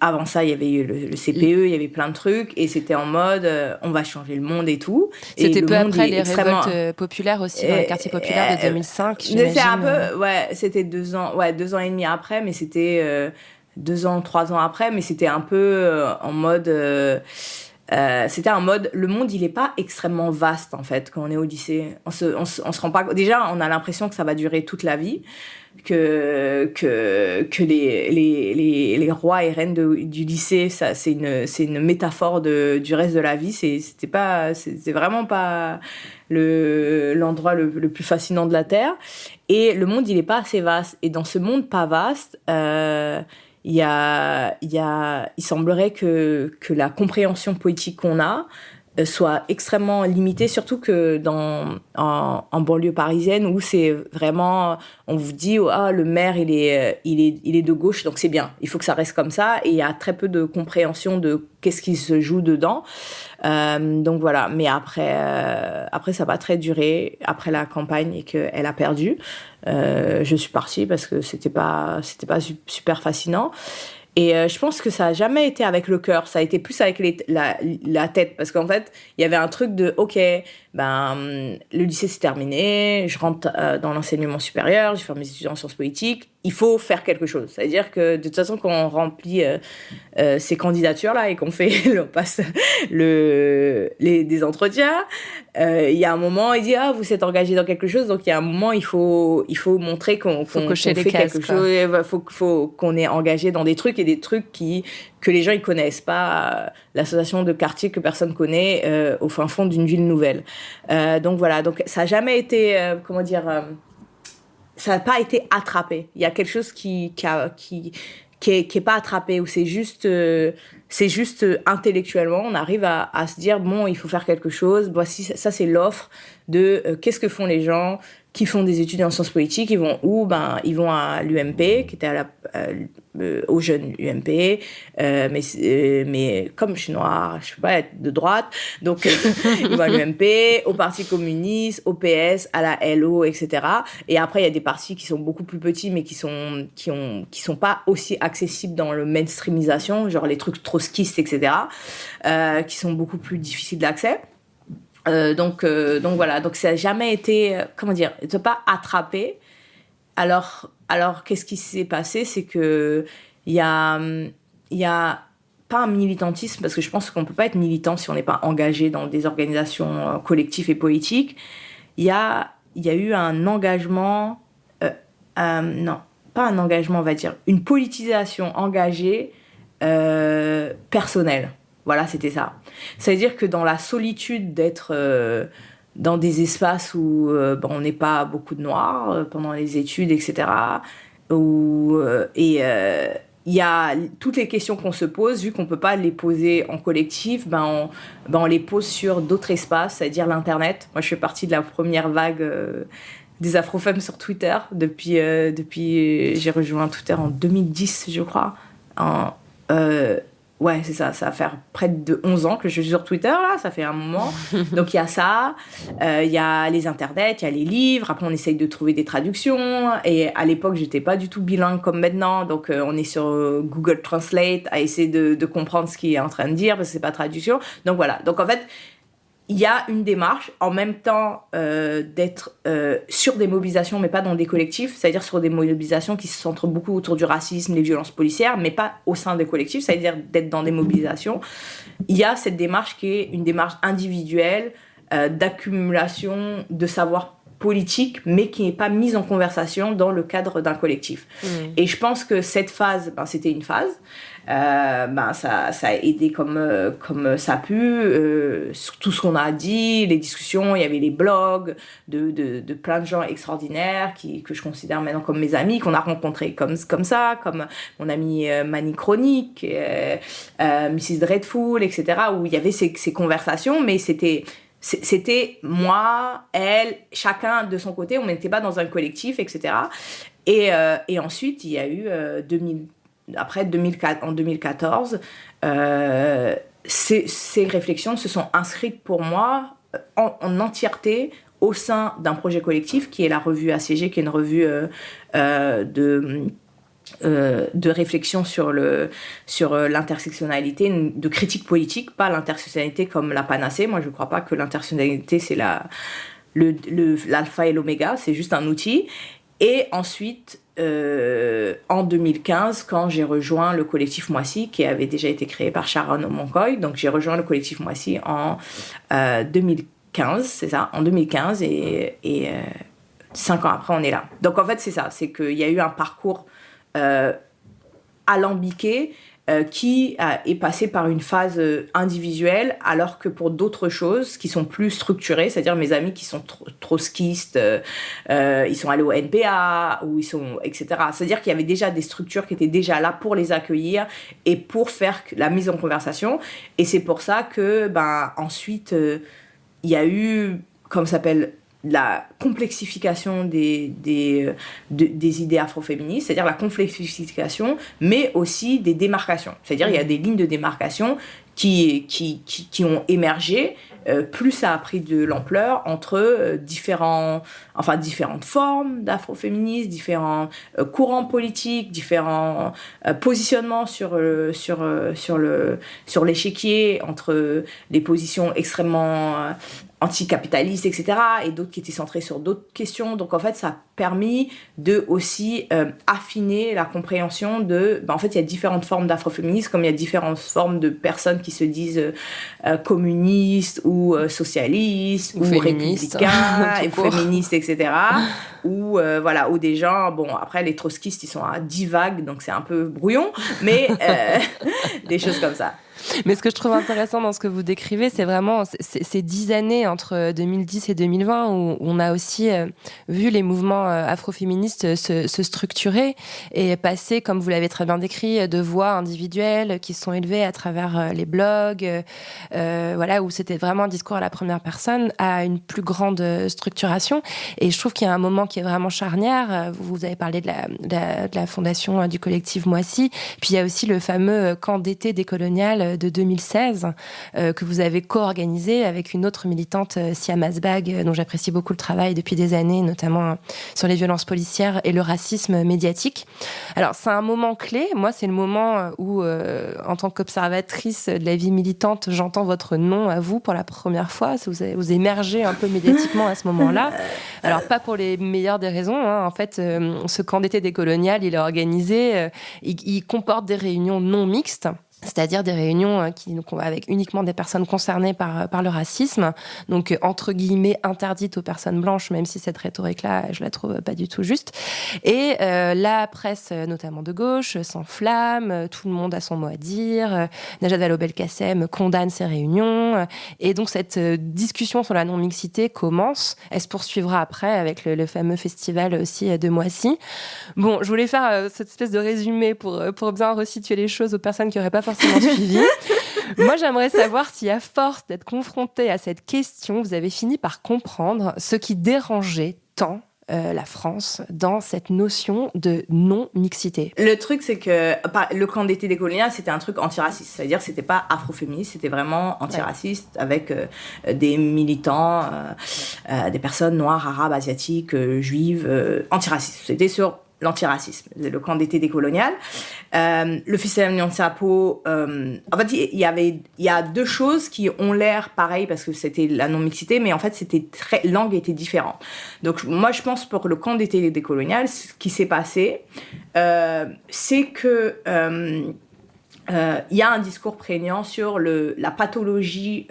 avant ça, il y avait eu le CPE, il y avait plein de trucs, et c'était en mode, on va changer le monde et tout. C'était peu après les révoltes populaires aussi, dans les quartiers populaires de 2005, j'imagine. C'est un peu, c'était 2 ans et demi après, mais c'était 2 ans, 3 ans après, mais c'était un peu en mode... c'était un mode, le monde il est pas extrêmement vaste en fait quand on est au lycée. On se rend pas, déjà on a l'impression que ça va durer toute la vie, que les rois et reines du lycée, ça c'est une métaphore du reste de la vie. C'était vraiment pas l'endroit le plus fascinant de la terre, et le monde il est pas assez vaste, et dans ce monde pas vaste, il semblerait que la compréhension politique qu'on a soit extrêmement limitée, surtout que en banlieue parisienne, où c'est vraiment, on vous dit, le maire il est de gauche, donc c'est bien, il faut que ça reste comme ça, et il y a très peu de compréhension de qu'est-ce qui se joue dedans. Donc voilà, mais après ça n'a pas très duré, après la campagne, et qu'elle a perdu. Je suis partie parce que c'était pas super fascinant. Et je pense que ça a jamais été avec le cœur, ça a été plus avec la tête, parce qu'en fait, il y avait un truc de OK, le lycée c'est terminé, je rentre dans l'enseignement supérieur, je fais mes études en sciences politiques, il faut faire quelque chose. C'est-à-dire que de toute façon, quand on remplit ces candidatures-là et qu'on passe des entretiens, il y a un moment, il dit vous êtes engagé dans quelque chose, donc il y a un moment, il faut montrer qu'on fait quelque chose, faut qu'on est engagé dans des trucs, et des trucs que les gens ils connaissent pas, l'association de quartier que personne connaît au fin fond d'une ville nouvelle. Donc voilà, donc ça a jamais été ça n'a pas été attrapé. Il y a quelque chose qui est pas attrapé, où c'est juste intellectuellement on arrive à se dire bon, il faut faire quelque chose. Voici, ça c'est l'offre de qu'est-ce que font les gens qui font des études en sciences politiques. Ils vont où? Ils vont à l'UMP, qui était au jeune UMP, mais comme je suis noire, je peux pas être de droite, donc ils vont à l'UMP, au Parti communiste, au PS, à la LO, etc. Et après il y a des partis qui sont beaucoup plus petits, mais qui sont pas aussi accessibles dans le mainstreamisation, genre les trucs trotskistes, etc., qui sont beaucoup plus difficiles d'accès. Donc voilà, donc ça n'a jamais été, c'est pas attrapé. Alors qu'est-ce qui s'est passé, c'est que il y a pas un militantisme, parce que je pense qu'on peut pas être militant si on n'est pas engagé dans des organisations collectives et politiques. Il y a eu un engagement, non, pas un engagement, on va dire, une politisation engagée personnelle. Voilà, c'était ça. Ça veut dire que dans la solitude d'être dans des espaces où on n'est pas beaucoup de noirs pendant les études, etc., il y a toutes les questions qu'on se pose, vu qu'on ne peut pas les poser en collectif, on les pose sur d'autres espaces, c'est-à-dire l'Internet. Moi, je fais partie de la première vague des Afrofemmes sur Twitter. Depuis j'ai rejoint Twitter en 2010, je crois. Ouais, c'est ça va faire près de 11 ans que je suis sur Twitter, là, ça fait un moment. Donc il y a ça, il y a les internets, il y a les livres, après on essaye de trouver des traductions, et à l'époque j'étais pas du tout bilingue comme maintenant, donc on est sur Google Translate à essayer de comprendre ce qu'il est en train de dire, parce que c'est pas traduction. Donc voilà, donc en fait, il y a une démarche, en même temps d'être sur des mobilisations, mais pas dans des collectifs, c'est-à-dire sur des mobilisations qui se centrent beaucoup autour du racisme, les violences policières, mais pas au sein des collectifs, c'est-à-dire d'être dans des mobilisations. Il y a cette démarche qui est une démarche individuelle, d'accumulation de savoir politique, mais qui n'est pas mise en conversation dans le cadre d'un collectif. Et je pense que cette phase, c'était une phase. Ça a aidé comme ça a pu, sur tout ce qu'on a dit, les discussions, il y avait les blogs de plein de gens extraordinaires que je considère maintenant comme mes amis, qu'on a rencontrés comme ça, comme mon amie Mani Chronique, Mrs. Dreadful, etc., où il y avait ces conversations, mais c'était moi, elle, chacun de son côté, on n'était pas dans un collectif, etc. Et ensuite, il y a eu en 2014, ces réflexions se sont inscrites pour moi en entièreté au sein d'un projet collectif qui est la revue ACG, qui est une revue de réflexion sur l'intersectionnalité, de critique politique, pas l'intersectionnalité comme la panacée. Moi, je ne crois pas que l'intersectionnalité, c'est l'alpha et l'oméga, c'est juste un outil. Et ensuite, en 2015, quand j'ai rejoint le collectif Moissy, qui avait déjà été créé par Sharon Omonkoy, donc j'ai rejoint le collectif Moissy en 2015, c'est ça, en 2015, et 5 ans après, on est là. Donc en fait, c'est ça, c'est qu'il y a eu un parcours alambiqué qui est passé par une phase individuelle, alors que pour d'autres choses qui sont plus structurées, c'est-à-dire mes amis qui sont trotskistes, ils sont allés au NPA, ou ils sont, etc. C'est-à-dire qu'il y avait déjà des structures qui étaient déjà là pour les accueillir et pour faire la mise en conversation. Et c'est pour ça que, ensuite, il y a eu, comme ça s'appelle, la complexification des idées afroféministes, c'est-à-dire la complexification, mais aussi des démarcations. C'est-à-dire il y a des lignes de démarcation qui ont émergé, plus ça a pris de l'ampleur entre différentes formes d'afroféminisme, différents courants politiques, différents positionnements sur l'échiquier, entre les positions extrêmement anticapitalistes, etc., et d'autres qui étaient centrés sur d'autres questions. Donc en fait, ça a permis de aussi affiner la compréhension de... en fait, il y a différentes formes d'afroféminisme, comme il y a différentes formes de personnes qui se disent communistes ou socialistes ou républicains, ou féministes, etc. ou des gens... après, les trotskistes, ils sont à 10 vagues, donc c'est un peu brouillon, mais des choses comme ça. Mais ce que je trouve intéressant dans ce que vous décrivez, c'est vraiment ces 10 années entre 2010 et 2020 où on a aussi vu les mouvements afroféministes se structurer et passer, comme vous l'avez très bien décrit, de voix individuelles qui sont élevées à travers les blogs, où c'était vraiment un discours à la première personne, à une plus grande structuration. Et je trouve qu'il y a un moment qui est vraiment charnière. Vous avez parlé de la fondation du collectif Moissy. Puis il y a aussi le fameux camp d'été décolonial de 2016 que vous avez co-organisé avec une autre militante, Siam Asbag, dont j'apprécie beaucoup le travail depuis des années, notamment sur les violences policières et le racisme médiatique. Alors c'est un moment clé. Moi, c'est le moment où, en tant qu'observatrice de la vie militante, j'entends votre nom à vous pour la première fois. Vous émergez un peu médiatiquement à ce moment-là. Alors pas pour les meilleures des raisons. En fait, ce camp d'été décolonial, il est organisé. Il comporte des réunions non mixtes. C'est-à-dire des réunions avec uniquement des personnes concernées par le racisme, donc entre guillemets interdites aux personnes blanches, même si cette rhétorique-là, je la trouve pas du tout juste. Et la presse, notamment de gauche, s'enflamme, tout le monde a son mot à dire, Najat Vallaud-Belkacem condamne ces réunions, et donc cette discussion sur la non-mixité commence. Elle se poursuivra après avec le fameux festival aussi de Moissy. Bon, je voulais faire cette espèce de résumé pour bien resituer les choses aux personnes qui n'auraient pas forcément suivi. Moi, j'aimerais savoir si, à force d'être confronté à cette question, vous avez fini par comprendre ce qui dérangeait tant la France dans cette notion de non-mixité. Le truc, c'est que le camp d'été décolonial, c'était un truc antiraciste. C'est-à-dire que c'était pas afroféministe, c'était vraiment antiraciste, avec des militants, des personnes noires, arabes, asiatiques, juives, antiracistes. C'était sur l'antiracisme, le camp d'été décolonial. Le festival Nyansapo, en fait, il y a deux choses qui ont l'air pareilles parce que c'était la non-mixité, mais en fait, langue était différente. Donc, moi, je pense pour le camp d'été décolonial, ce qui s'est passé, c'est que il y a un discours prégnant sur la pathologie,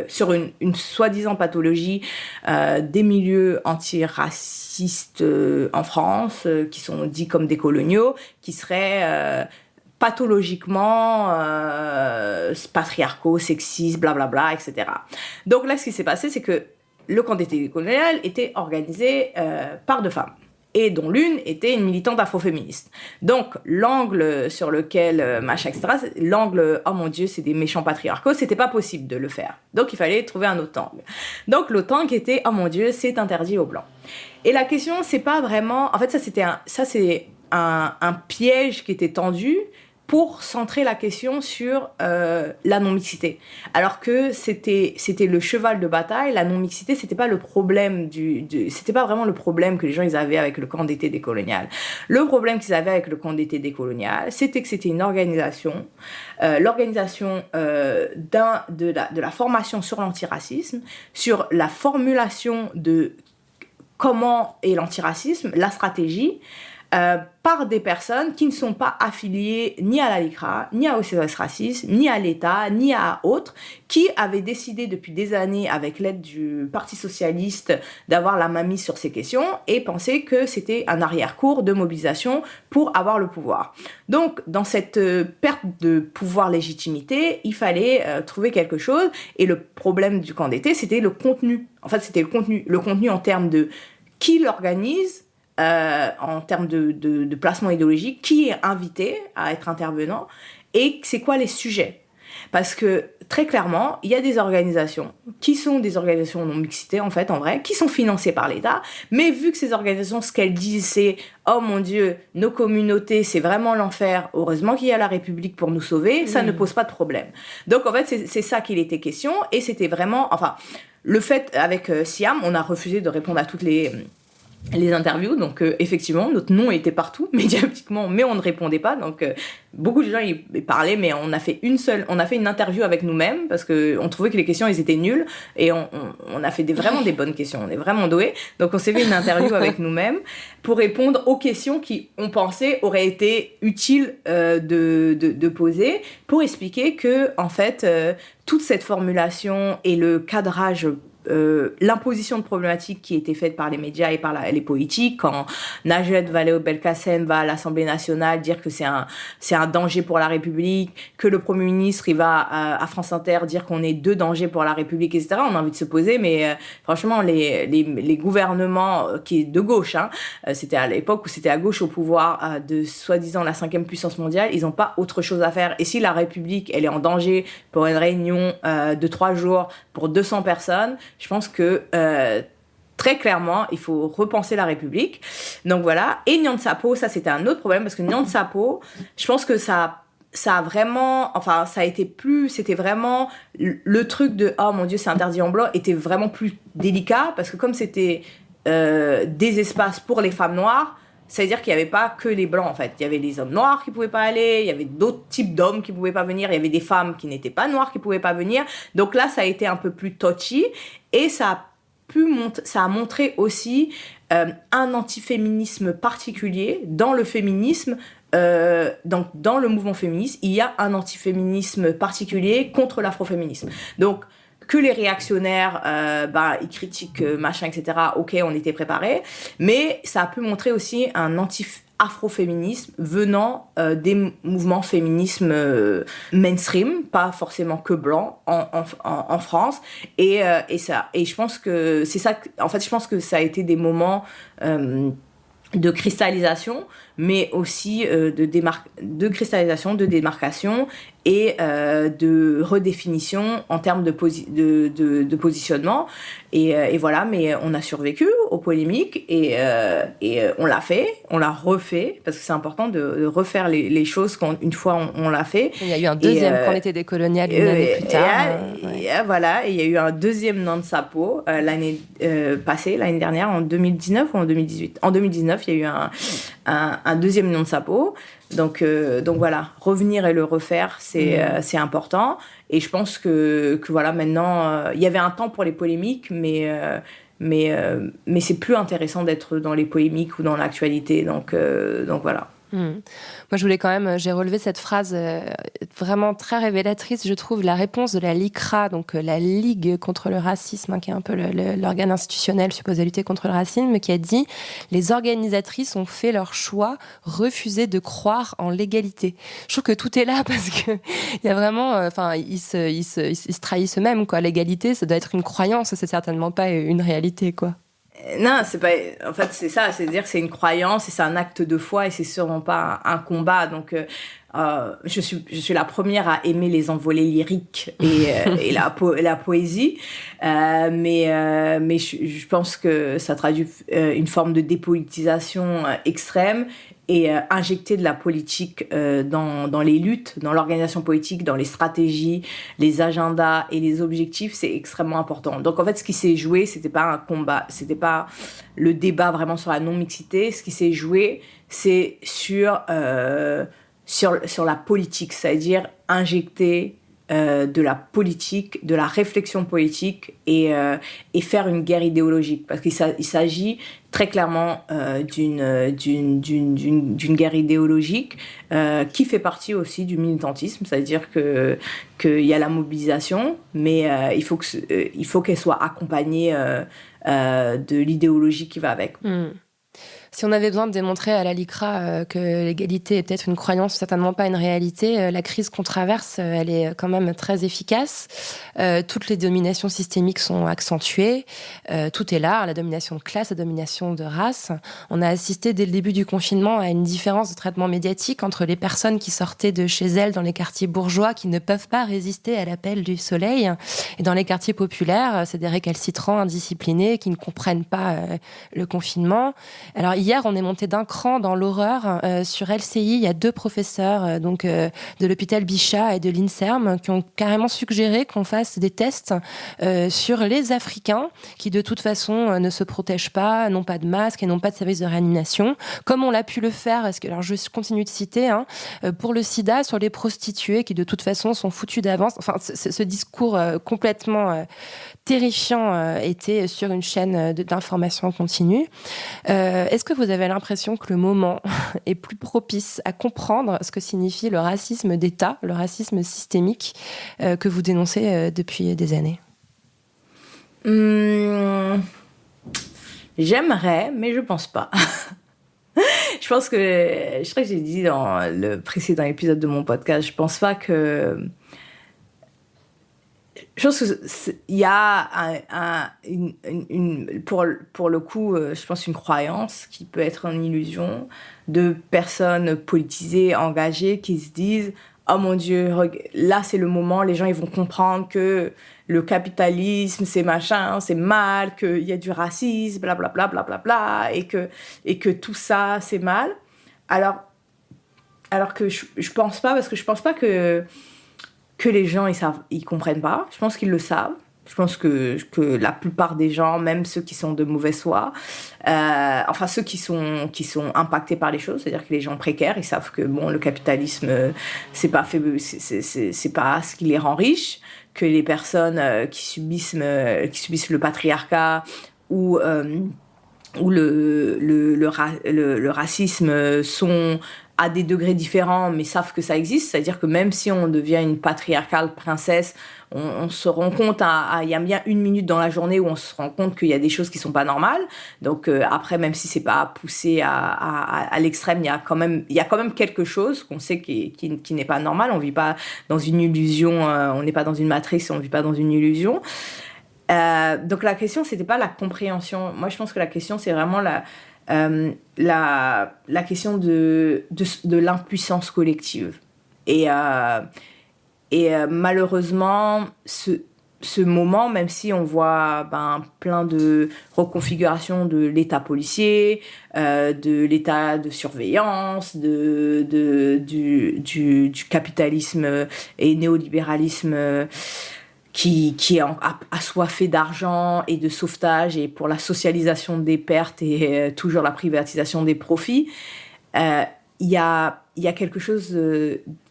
sur une soi-disant pathologie des milieux antiracistes en France, qui sont dits comme décoloniaux, qui seraient pathologiquement patriarcaux, sexistes, blablabla, etc. Donc là, ce qui s'est passé, c'est que le camp d'été décolonial était organisé par deux femmes, et dont l'une était une militante afroféministe. Donc, l'angle sur lequel, etc., l'angle « oh mon Dieu, c'est des méchants patriarcaux », c'était pas possible de le faire. Donc, il fallait trouver un autre angle. Donc, l'autre angle était « oh mon Dieu, c'est interdit aux Blancs ». Et la question, c'est pas vraiment... En fait, c'est un piège qui était tendu pour centrer la question sur la non-mixité. Alors que c'était le cheval de bataille, la non-mixité, c'était pas le problème c'était pas vraiment le problème que les gens ils avaient avec le camp d'été décolonial. Le problème qu'ils avaient avec le camp d'été décolonial, c'était que c'était une organisation, l'organisation de la formation sur l'antiracisme, sur la formulation de comment est l'antiracisme, la stratégie, par des personnes qui ne sont pas affiliées ni à la LICRA, ni à SOS Racisme, ni à l'État, ni à autres, qui avaient décidé depuis des années, avec l'aide du Parti Socialiste, d'avoir la main mise sur ces questions et pensaient que c'était un arrière-cours de mobilisation pour avoir le pouvoir. Donc, dans cette perte de pouvoir-légitimité, il fallait trouver quelque chose, et le problème du camp d'été, c'était le contenu. En fait, c'était le contenu en termes de qui l'organise, en termes de placement idéologique, qui est invité à être intervenant et c'est quoi les sujets. Parce que très clairement, il y a des organisations qui sont des organisations non mixité en fait, en vrai, qui sont financées par l'État, mais vu que ces organisations, ce qu'elles disent, c'est « oh mon Dieu, nos communautés, c'est vraiment l'enfer, heureusement qu'il y a la République pour nous sauver », ça ne pose pas de problème. Donc en fait, c'est ça qu'il était question, et c'était vraiment... Enfin, le fait, avec Siam, on a refusé de répondre à toutes les interviews, donc effectivement notre nom était partout médiatiquement, mais on ne répondait pas, donc beaucoup de gens y parlaient, mais on a fait une interview avec nous-mêmes parce que on trouvait que les questions elles étaient nulles, et on a fait vraiment des bonnes questions, on est vraiment doués, donc on s'est fait une interview avec nous-mêmes pour répondre aux questions qui on pensait auraient été utiles de poser, pour expliquer que en fait toute cette formulation et le cadrage, l'imposition de problématiques qui était faite par les médias et par les politiques, quand Najat Vallaud-Belkacem va à l'Assemblée nationale dire que c'est un danger pour la République, que le Premier ministre il va à France Inter dire qu'on est deux dangers pour la République, etc. On a envie de se poser, mais franchement les gouvernements qui est de gauche, c'était à l'époque où c'était à gauche au pouvoir, de soi-disant la 5e puissance mondiale, ils n'ont pas autre chose à faire. Et si la République elle est en danger pour une réunion de 3 jours pour 200 personnes, je pense que très clairement, il faut repenser la République. Donc voilà. Et Nyansapo, ça c'était un autre problème, parce que Nyansapo, je pense que ça a vraiment, enfin ça a été plus, c'était vraiment le truc de oh mon Dieu c'est interdit en blanc était vraiment plus délicat, parce que comme c'était des espaces pour les femmes noires, c'est-à-dire qu'il n'y avait pas que les blancs, en fait. Il y avait les hommes noirs qui ne pouvaient pas aller, il y avait d'autres types d'hommes qui ne pouvaient pas venir, il y avait des femmes qui n'étaient pas noires qui ne pouvaient pas venir. Donc là, ça a été un peu plus touchy, et ça a montré aussi un antiféminisme particulier dans le féminisme. Donc, dans le mouvement féministe, il y a un antiféminisme particulier contre l'afroféminisme. Donc, que les réactionnaires, ils critiquent machin, etc. Ok, on était préparés, mais ça a pu montrer aussi un afroféminisme venant des mouvements féminisme mainstream, pas forcément que blanc, en France, et je pense que c'est ça. En fait, je pense que ça a été des moments de cristallisation, mais aussi de cristallisation, de démarcation et de redéfinition en termes de positionnement. Et voilà, mais on a survécu aux polémiques et on l'a fait, on l'a refait, parce que c'est important de refaire les choses une fois on l'a fait. Il y a eu un deuxième quand on était décolonial une année plus tard. Voilà, et il y a eu un deuxième non-sapo l'année passée, l'année dernière, en 2019 ou en 2018. En 2019, il y a eu un deuxième non-sapo. Donc voilà, revenir et le refaire, c'est important. Et je pense que voilà, maintenant, il y avait un temps pour les polémiques, mais c'est plus intéressant d'être dans les polémiques ou dans l'actualité. Donc voilà. Moi, je voulais quand même, j'ai relevé cette phrase vraiment très révélatrice, je trouve, la réponse de la LICRA, donc la Ligue contre le racisme, qui est un peu l'organe institutionnel supposé lutter contre le racisme, qui a dit « Les organisatrices ont fait leur choix, refusé de croire en l'égalité ». Je trouve que tout est là parce que il y a vraiment, ils se trahissent eux-mêmes, quoi. L'égalité, ça doit être une croyance, c'est certainement pas une réalité, quoi. Non, c'est pas. En fait, c'est ça. C'est-à-dire que c'est une croyance et c'est un acte de foi et c'est sûrement pas un combat. Donc, je suis la première à aimer les envolées lyriques et la poésie, mais je pense que ça traduit une forme de dépolitisation extrême. Et injecter de la politique dans les luttes, dans l'organisation politique, dans les stratégies, les agendas et les objectifs, c'est extrêmement important. Donc en fait, ce qui s'est joué, c'était pas un combat, c'était pas le débat vraiment sur la non-mixité. Ce qui s'est joué, c'est sur la politique, c'est-à-dire injecter de la politique, de la réflexion politique et faire une guerre idéologique, parce qu'il s'agit très clairement d'une guerre idéologique qui fait partie aussi du militantisme, c'est-à-dire qu'il y a la mobilisation, mais il faut qu'elle soit accompagnée de l'idéologie qui va avec. Si on avait besoin de démontrer à la LICRA que l'égalité est peut-être une croyance, certainement pas une réalité, la crise qu'on traverse, elle est quand même très efficace. Toutes les dominations systémiques sont accentuées. Tout est là, la domination de classe, la domination de race. On a assisté dès le début du confinement à une différence de traitement médiatique entre les personnes qui sortaient de chez elles dans les quartiers bourgeois, qui ne peuvent pas résister à l'appel du soleil, et dans les quartiers populaires, c'est des récalcitrants indisciplinés qui ne comprennent pas le confinement. Alors hier, on est monté d'un cran dans l'horreur. Sur LCI, il y a 2 professeurs de l'hôpital Bichat et de l'INSERM qui ont carrément suggéré qu'on fasse des tests sur les Africains qui, de toute façon, ne se protègent pas, n'ont pas de masque et n'ont pas de service de réanimation, comme on l'a pu le faire, alors je continue de citer, pour le sida, sur les prostituées qui, de toute façon, sont foutues d'avance. Enfin, ce discours complètement terrifiant était sur une chaîne d'information continue. Est-ce que vous avez l'impression que le moment est plus propice à comprendre ce que signifie le racisme d'État, le racisme systémique que vous dénoncez depuis des années ? J'aimerais, mais je pense pas. Je crois que j'ai dit dans le précédent épisode de mon podcast, je pense pas que... Je pense qu'il y a pour le coup, je pense une croyance qui peut être une illusion de personnes politisées, engagées, qui se disent « Oh mon Dieu, là c'est le moment, les gens ils vont comprendre que le capitalisme c'est machin, c'est mal, qu'il y a du racisme, blablabla, blablabla, et que tout ça c'est mal. » Alors que je pense pas, parce que je pense pas que les gens ils comprennent pas. Je pense qu'ils le savent. Je pense que la plupart des gens, même ceux qui sont de mauvaise foi, enfin ceux qui sont impactés par les choses, c'est-à-dire que les gens précaires, ils savent que bon, le capitalisme c'est pas ce qui les rend riches, que les personnes qui subissent le patriarcat ou le racisme sont à des degrés différents, mais savent que ça existe. C'est-à-dire que même si on devient une patriarcale princesse, on se rend compte, il y a bien 1 minute dans la journée où on se rend compte qu'il y a des choses qui sont pas normales. Donc après, même si c'est pas poussé à l'extrême, il y a quand même quelque chose qu'on sait qui n'est pas normal. On vit pas dans une illusion, on n'est pas dans une matrice, on vit pas dans une illusion. Donc la question, c'était pas la compréhension. Moi, je pense que la question, c'est vraiment la question de l'impuissance collective. Et malheureusement, ce moment, même si on voit plein de reconfigurations de l'état policier, de l'état de surveillance, du capitalisme et néolibéralisme qui est assoiffé d'argent et de sauvetage et pour la socialisation des pertes et toujours la privatisation des profits, il y a quelque chose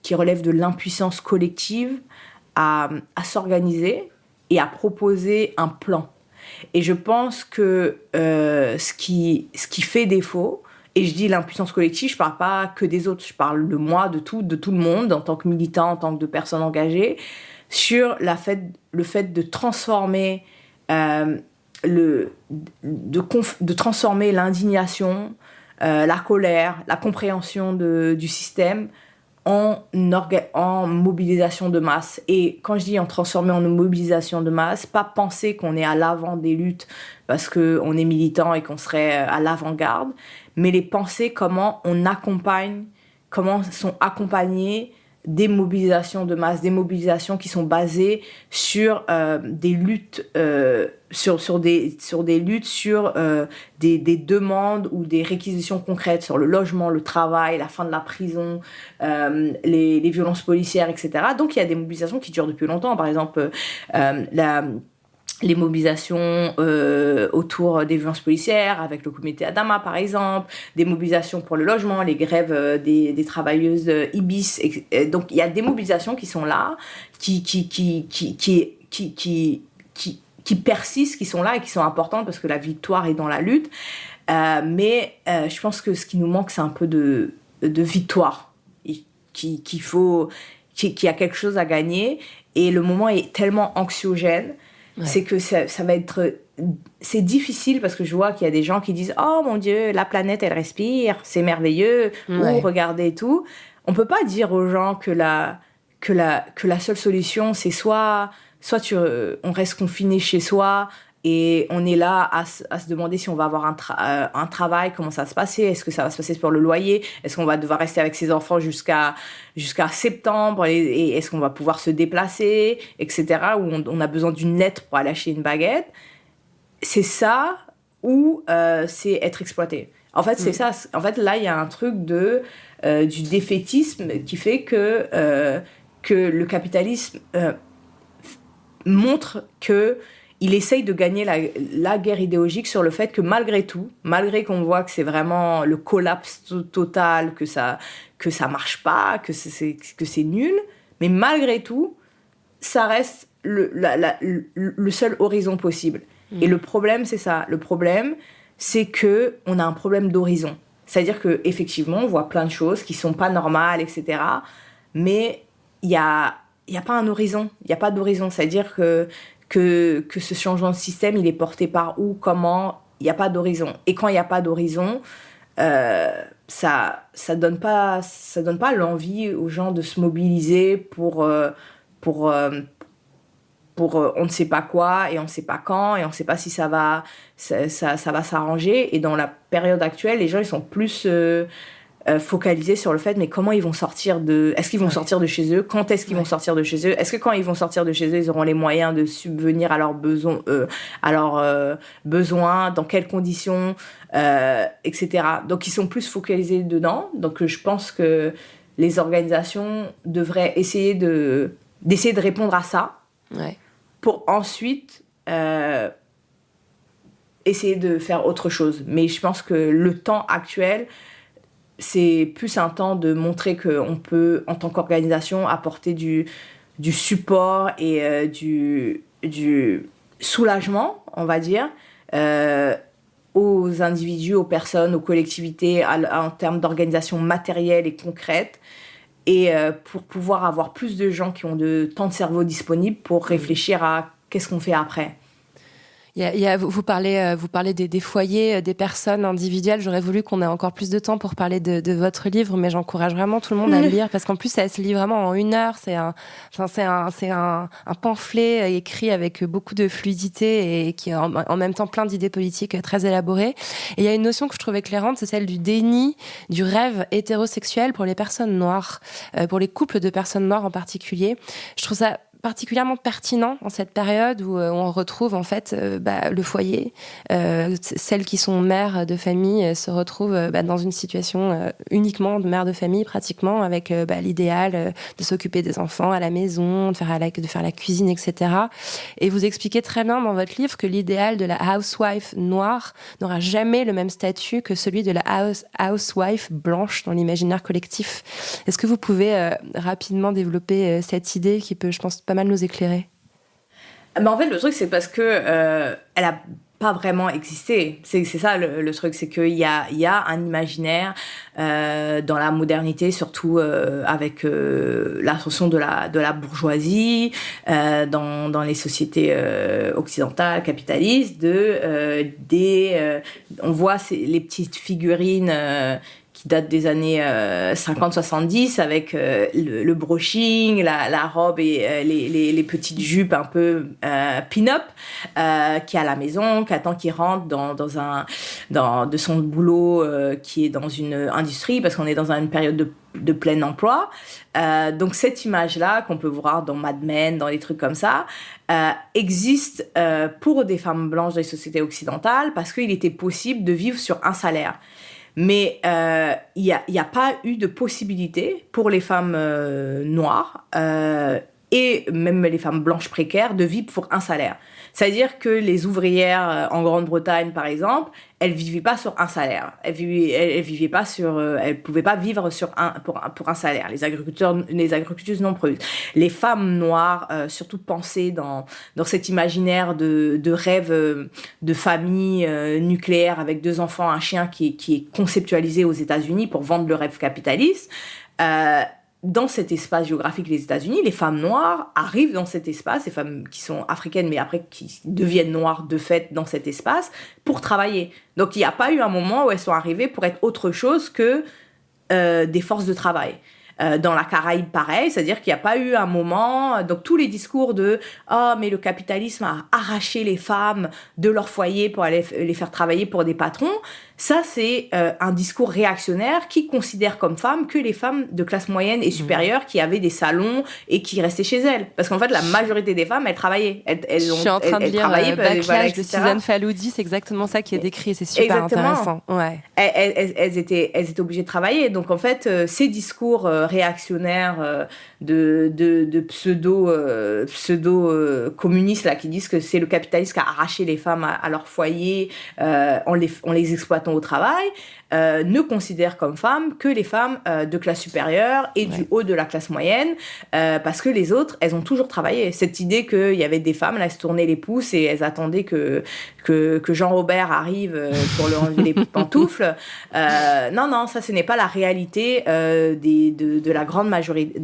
qui relève de l'impuissance collective à s'organiser et à proposer un plan. Et je pense que ce qui fait défaut, et je dis l'impuissance collective, je ne parle pas que des autres, je parle de moi, de tout le monde, en tant que militant, en tant que personne engagée, sur le fait de transformer de transformer l'indignation, la colère, la compréhension du système en mobilisation de masse. Et quand je dis en transformer en mobilisation de masse, pas penser qu'on est à l'avant des luttes parce qu'on est militant et qu'on serait à l'avant-garde, mais les penser comment sont accompagnées des mobilisations de masse, des mobilisations qui sont basées sur des luttes, sur des luttes, sur des demandes ou des réquisitions concrètes sur le logement, le travail, la fin de la prison, les violences policières, etc. Donc il y a des mobilisations qui durent depuis longtemps. Par exemple, les mobilisations autour des violences policières, avec le comité Adama par exemple, des mobilisations pour le logement, les grèves des travailleuses Ibis. Donc il y a des mobilisations qui sont là, qui persistent, qui sont là et qui sont importantes parce que la victoire est dans la lutte. Mais je pense que ce qui nous manque, c'est un peu de victoire. Qu'il y a quelque chose à gagner. Et le moment est tellement anxiogène. Ouais. C'est que ça va être... C'est difficile parce que je vois qu'il y a des gens qui disent « Oh mon Dieu, la planète, elle respire, c'est merveilleux, ou regardez tout ». On ne peut pas dire aux gens que la seule solution, c'est soit on reste confiné chez soi et on est là à se demander si on va avoir un travail, comment ça va se passer, est-ce que ça va se passer pour le loyer, est-ce qu'on va devoir rester avec ses enfants jusqu'à septembre et est-ce qu'on va pouvoir se déplacer, etc., où on a besoin d'une lettre pour aller acheter une baguette. C'est ça ou c'est être exploité. En fait, c'est ça. En fait, là, il y a un truc du défaitisme qui fait que le capitalisme montre qu'il essaye de gagner la guerre idéologique sur le fait que malgré tout, malgré qu'on voit que c'est vraiment le collapse total, que ça marche pas, que c'est nul, mais malgré tout, ça reste le seul horizon possible. Et le problème, c'est ça. Le problème, c'est qu'on a un problème d'horizon. C'est-à-dire qu'effectivement, on voit plein de choses qui sont pas normales, etc. Mais il y a pas un horizon. Il n'y a pas d'horizon. C'est-à-dire que ce changement de système, il est porté par où, comment, il n'y a pas d'horizon. Et quand il n'y a pas d'horizon, ça donne pas l'envie aux gens de se mobiliser pour on ne sait pas quoi, et on ne sait pas quand, et on ne sait pas si ça va s'arranger. Et dans la période actuelle, les gens ils sont plus focalisés sur le fait, mais comment ils vont sortir est-ce qu'ils vont sortir de chez eux, quand est-ce qu'ils vont sortir de chez eux, est-ce que quand ils vont sortir de chez eux, ils auront les moyens de subvenir à leurs besoins, dans quelles conditions, etc. Donc ils sont plus focalisés dedans. Donc je pense que les organisations devraient essayer d'essayer de répondre à ça, pour ensuite essayer de faire autre chose. Mais je pense que le temps actuel, c'est plus un temps de montrer qu'on peut, en tant qu'organisation, apporter du support et du soulagement, on va dire, aux individus, aux personnes, aux collectivités, en termes d'organisation matérielle et concrète, et pour pouvoir avoir plus de gens qui ont de temps de cerveau disponible pour réfléchir à qu'est-ce qu'on fait après. Vous parlez des foyers, des personnes individuelles. J'aurais voulu qu'on ait encore plus de temps pour parler de votre livre, mais j'encourage vraiment tout le monde à le lire parce qu'en plus, ça se lit vraiment en 1 heure. C'est un pamphlet écrit avec beaucoup de fluidité et qui est en même temps plein d'idées politiques très élaborées. Et il y a une notion que je trouve éclairante, c'est celle du déni du rêve hétérosexuel pour les personnes noires, pour les couples de personnes noires en particulier. Je trouve ça particulièrement pertinent en cette période où on retrouve en fait le foyer. Celles qui sont mères de famille se retrouvent dans une situation uniquement de mère de famille pratiquement, avec l'idéal de s'occuper des enfants à la maison, de faire la cuisine, etc. Et vous expliquez très bien dans votre livre que l'idéal de la housewife noire n'aura jamais le même statut que celui de la housewife blanche dans l'imaginaire collectif. Est-ce que vous pouvez rapidement développer cette idée qui peut, je pense, pas mal nous éclairer? En fait, le truc, c'est parce que elle a pas vraiment existé. C'est ça le truc, c'est qu'il y a un imaginaire dans la modernité, surtout avec l'ascension de la bourgeoisie, dans les sociétés occidentales, capitalistes, on voit les petites figurines qui date des années 50-70 avec le brushing, la robe et les petites jupes un peu pin-up qui est à la maison, qui attend qu'il rentre de son boulot qui est dans une industrie parce qu'on est dans une période de plein emploi. Donc cette image-là qu'on peut voir dans Mad Men, dans des trucs comme ça, existe pour des femmes blanches dans les sociétés occidentales parce qu'il était possible de vivre sur un salaire. Mais il y a pas eu de possibilité pour les femmes noires et même les femmes blanches précaires de vivre pour un salaire. C'est-à-dire que les ouvrières en Grande-Bretagne, par exemple, elles vivaient pas sur un salaire. Elles pouvaient pas vivre pour un salaire. Les agriculteuses non plus. Les femmes noires, surtout pensées dans cet imaginaire de rêve de famille nucléaire avec 2 enfants, un chien qui est conceptualisé aux États-Unis pour vendre le rêve capitaliste. Dans cet espace géographique, les États-Unis, les femmes noires arrivent dans cet espace, les femmes qui sont africaines, mais après qui deviennent noires de fait dans cet espace, pour travailler. Donc il n'y a pas eu un moment où elles sont arrivées pour être autre chose que des forces de travail. Dans la Caraïbe, pareil, c'est-à-dire qu'il n'y a pas eu un moment... Donc tous les discours de « Ah, mais le capitalisme a arraché les femmes de leur foyer pour aller les faire travailler pour des patrons », ça, c'est un discours réactionnaire qui considère comme femmes que les femmes de classe moyenne et supérieure qui avaient des salons et qui restaient chez elles. Parce qu'en fait, la majorité des femmes, elles travaillaient. Je suis en train de lire Backlash de Suzanne Faloudi, c'est exactement ça qui est décrit, c'est super intéressant. Ouais. Elles étaient obligées de travailler. Donc, en fait, ces discours réactionnaires de pseudo-communistes là, qui disent que c'est le capitalisme qui a arraché les femmes à leur foyer en les exploitant au travail, ne considèrent comme femmes que les femmes de classe supérieure et du haut de la classe moyenne, parce que les autres, elles ont toujours travaillé. Cette idée qu'il y avait des femmes, là, elles se tournaient les pouces et elles attendaient que Jean-Robert arrive pour leur enlever les pantoufles. Non, ça, ce n'est pas la réalité de la grande majorité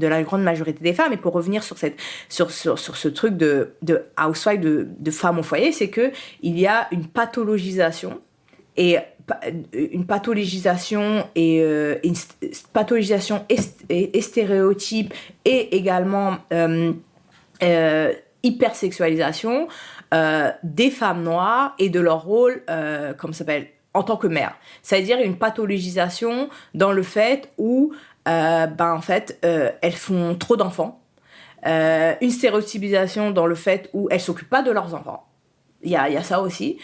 des femmes. Et pour revenir sur ce truc de housewife, de femmes au foyer, c'est que il y a une pathologisation et stéréotype et également hypersexualisation des femmes noires et de leur rôle en tant que mère. C'est-à-dire une pathologisation dans le fait où elles font trop d'enfants, une stéréotypisation dans le fait où elles s'occupent pas de leurs enfants. Il y a ça aussi.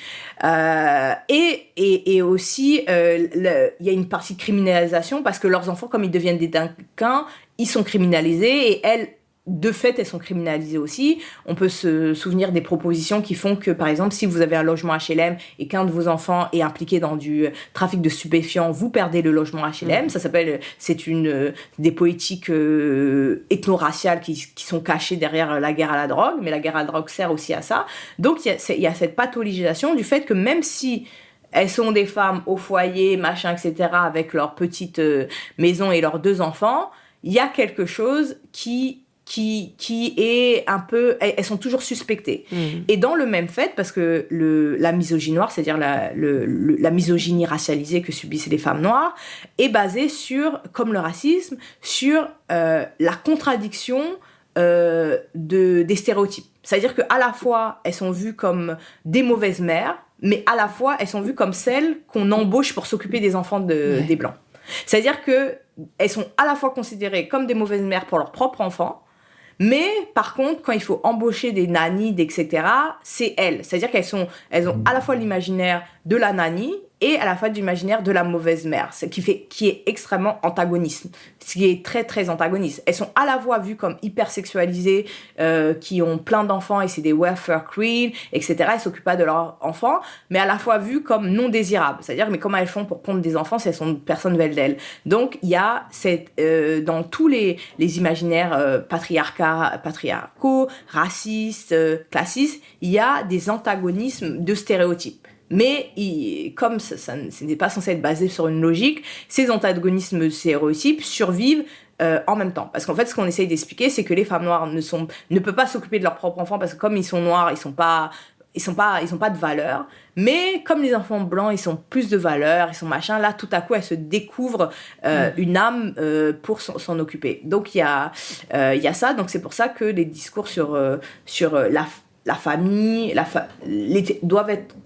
Et aussi, il y a une partie de criminalisation parce que leurs enfants, comme ils deviennent des délinquants, ils sont criminalisés et elles, de fait, elles sont criminalisées aussi. On peut se souvenir des propositions qui font que, par exemple, si vous avez un logement HLM et qu'un de vos enfants est impliqué dans du trafic de stupéfiants, vous perdez le logement HLM. C'est des politiques ethno-raciales qui sont cachées derrière la guerre à la drogue, mais la guerre à la drogue sert aussi à ça. Donc, il y a cette pathologisation du fait que même si elles sont des femmes au foyer, machin, etc., avec leur petite maison et leurs 2 enfants, il y a quelque chose qui qui est un peu... Elles sont toujours suspectées. Et dans le même fait, parce que la misogynie noire, c'est-à-dire la misogynie racialisée que subissent les femmes noires, est basée sur, comme le racisme, sur la contradiction des stéréotypes. C'est-à-dire qu'à la fois, elles sont vues comme des mauvaises mères, mais à la fois, elles sont vues comme celles qu'on embauche pour s'occuper des enfants des Blancs. C'est-à-dire qu'elles sont à la fois considérées comme des mauvaises mères pour leurs propres enfants, mais par contre, quand il faut embaucher des nannies, etc., c'est elles. C'est-à-dire qu'elles ont à la fois l'imaginaire de la nanny et à la fois l'imaginaire de la mauvaise mère, ce qui est extrêmement antagoniste, ce qui est très très antagoniste. Elles sont à la fois vues comme hyper sexualisées, qui ont plein d'enfants et c'est des welfare queens, etc. Elles s'occupent pas de leurs enfants, mais à la fois vues comme non désirables. C'est-à-dire, mais comment elles font pour pondre des enfants si elles sont personne veulent d'elles. Donc il y a dans tous les imaginaires patriarcaux, racistes, classistes, il y a des antagonismes de stéréotypes. Mais comme ce n'est pas censé être basé sur une logique, ces antagonismes stéréotypes survivent en même temps. Parce qu'en fait, ce qu'on essaye d'expliquer, c'est que les femmes noires ne peuvent pas s'occuper de leurs propres enfants parce que comme ils sont noirs, ils ont pas de valeur. Mais comme les enfants blancs, ils ont plus de valeur, ils sont machin, là, tout à coup, elles se découvrent une âme pour s'en occuper. Donc, il y a ça. Donc, c'est pour ça que les discours sur la famille, doivent être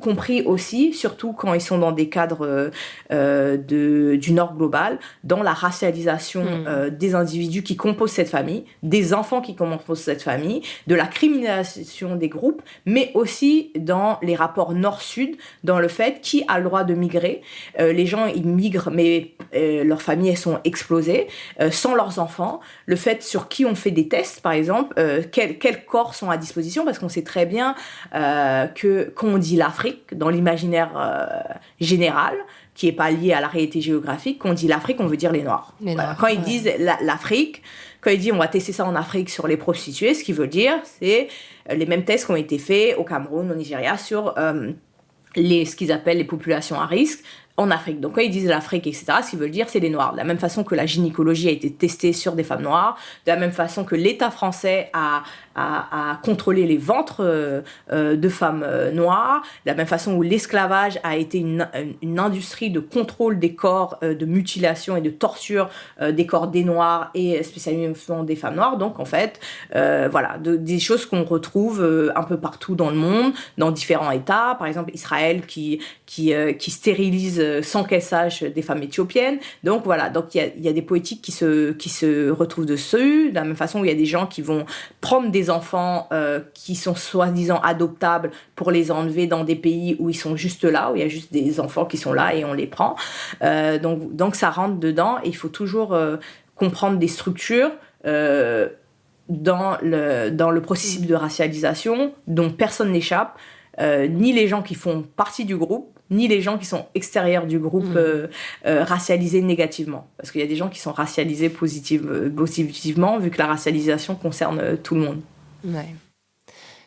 compris aussi, surtout quand ils sont dans des cadres du Nord global, dans la racialisation des individus qui composent cette famille, des enfants qui composent cette famille, de la criminalisation des groupes, mais aussi dans les rapports Nord-Sud, dans le fait qui a le droit de migrer. Les gens, ils migrent, mais leurs familles, elles sont explosées, sans leurs enfants. Le fait sur qui on fait des tests, par exemple, quels corps sont à disposition, parce qu'on sait très bien que quand on dit l'Afrique, dans l'imaginaire général, qui n'est pas lié à la réalité géographique, quand on dit l'Afrique, on veut dire les Noirs. Quand ils disent l'Afrique, quand ils disent on va tester ça en Afrique sur les prostituées, ce qu'ils veulent dire, c'est les mêmes tests qui ont été faits au Cameroun, au Nigeria, sur ce qu'ils appellent les populations à risque, en Afrique. Donc quand ils disent l'Afrique, etc., ce qu'ils veulent dire, c'est les Noirs. De la même façon que la gynécologie a été testée sur des femmes noires, de la même façon que l'État français a contrôlé les ventres de femmes noires, de la même façon où l'esclavage a été une industrie de contrôle des corps, de mutilation et de torture des corps des Noirs et spécialement des femmes noires. Donc en fait, des choses qu'on retrouve un peu partout dans le monde, dans différents États. Par exemple, Israël qui stérilise sans qu'elle sache des femmes éthiopiennes. Donc voilà, donc il y a des politiques qui se retrouvent dessus, de la même façon où il y a des gens qui vont prendre des enfants qui sont soi-disant adoptables pour les enlever dans des pays où ils sont juste là, où il y a juste des enfants qui sont là et on les prend. Donc ça rentre dedans et il faut toujours comprendre des structures dans le processus de racialisation dont personne n'échappe, ni les gens qui font partie du groupe, ni les gens qui sont extérieurs du groupe racialisés négativement. Parce qu'il y a des gens qui sont racialisés positivement, vu que la racialisation concerne tout le monde. Ouais.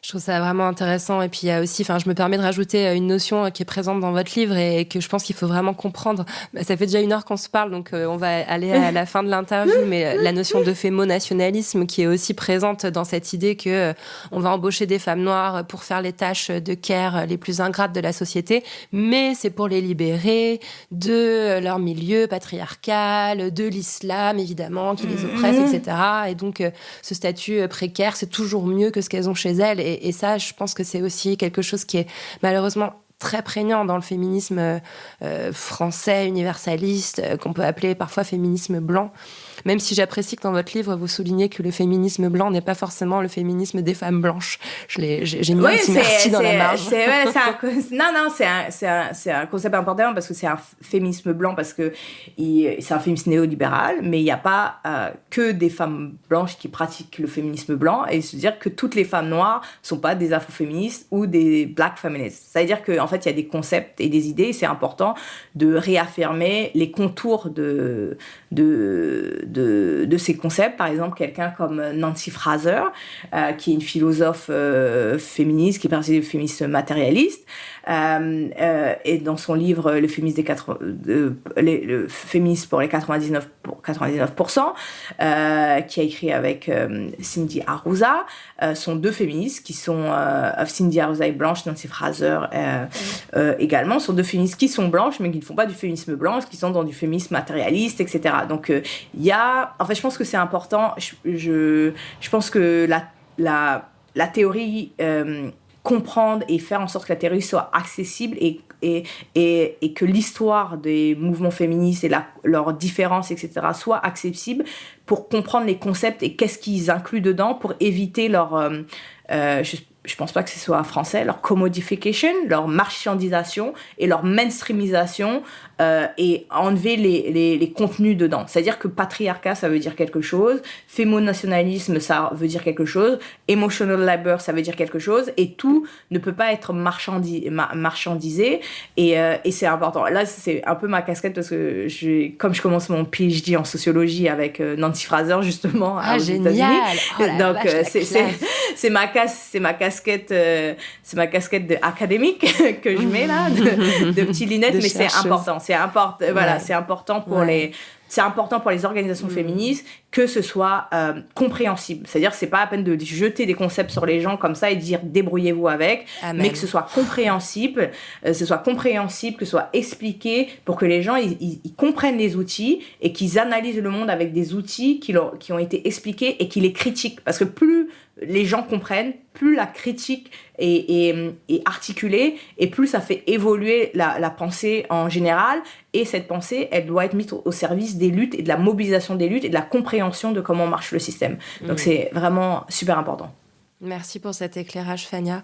Je trouve ça vraiment intéressant. Et puis, il y a aussi, je me permets de rajouter une notion qui est présente dans votre livre et que je pense qu'il faut vraiment comprendre. Ça fait déjà 1 heure qu'on se parle, donc on va aller à la fin de l'interview, mais la notion de fémonationalisme qui est aussi présente dans cette idée que on va embaucher des femmes noires pour faire les tâches de care les plus ingrates de la société, mais c'est pour les libérer de leur milieu patriarcal, de l'islam, évidemment, qui les oppresse, etc. Et donc, ce statut précaire, c'est toujours mieux que ce qu'elles ont chez elles. Et ça, je pense que c'est aussi quelque chose qui est malheureusement très prégnant dans le féminisme français, universaliste, qu'on peut appeler parfois féminisme blanc. Même si j'apprécie que dans votre livre, vous soulignez que le féminisme blanc n'est pas forcément le féminisme des femmes blanches. J'ai mis un petit merci dans la marge. C'est un concept important parce que c'est un féminisme blanc, parce que c'est un féminisme néolibéral, mais il n'y a pas que des femmes blanches qui pratiquent le féminisme blanc, et se dire que toutes les femmes noires ne sont pas des afroféministes ou des black feminists. C'est-à-dire qu'en fait, il y a des concepts et des idées, et c'est important de réaffirmer les contours de ces concepts. Par exemple, quelqu'un comme Nancy Fraser, qui est une philosophe féministe, qui est partie des féministes matérialistes, et dans son livre Le féminisme le féminisme pour les 99%, qui a écrit avec Cindy Arruza, sont deux féministes qui sont Cindy Arruza est blanche, Nancy Fraser également, sont deux féministes qui sont blanches mais qui ne font pas du féminisme blanc, qui sont dans du féminisme matérialiste, etc. Donc il y a, en fait, je pense que c'est important. Je pense que la théorie, comprendre et faire en sorte que la théorie soit accessible et que l'histoire des mouvements féministes et leurs différences, etc., soit accessible pour comprendre les concepts et qu'est-ce qu'ils incluent dedans pour éviter leur... je pense pas que ce soit français, leur commodification, leur marchandisation et leur mainstreamisation, et enlever les contenus dedans. C'est-à-dire que patriarcat, ça veut dire quelque chose, fémonationalisme, ça veut dire quelque chose, emotional labor, ça veut dire quelque chose, et tout ne peut pas être marchandisé, et c'est important. Là, c'est un peu ma casquette, parce que comme je commence mon PhD en sociologie avec Nancy Fraser, justement, aux génial. États-Unis. Donc, c'est ma casquette, c'est ma casquette académique que je mets là, de petites lunettes, mais c'est important. Voilà, c'est important pour c'est important pour les organisations féministes que ce soit compréhensible. C'est-à-dire, c'est pas la peine de jeter des concepts sur les gens comme ça et dire débrouillez-vous avec, mais que ce soit compréhensible, que ce soit expliqué pour que les gens ils comprennent les outils et qu'ils analysent le monde avec des outils qui ont été expliqués et qui les critiquent. Parce que plus les gens comprennent, plus la critique est articulée et plus ça fait évoluer la pensée en général. Et cette pensée, elle doit être mise au service des luttes et de la mobilisation des luttes et de la compréhension de comment marche le système. Donc c'est vraiment super important. Merci pour cet éclairage, Fania.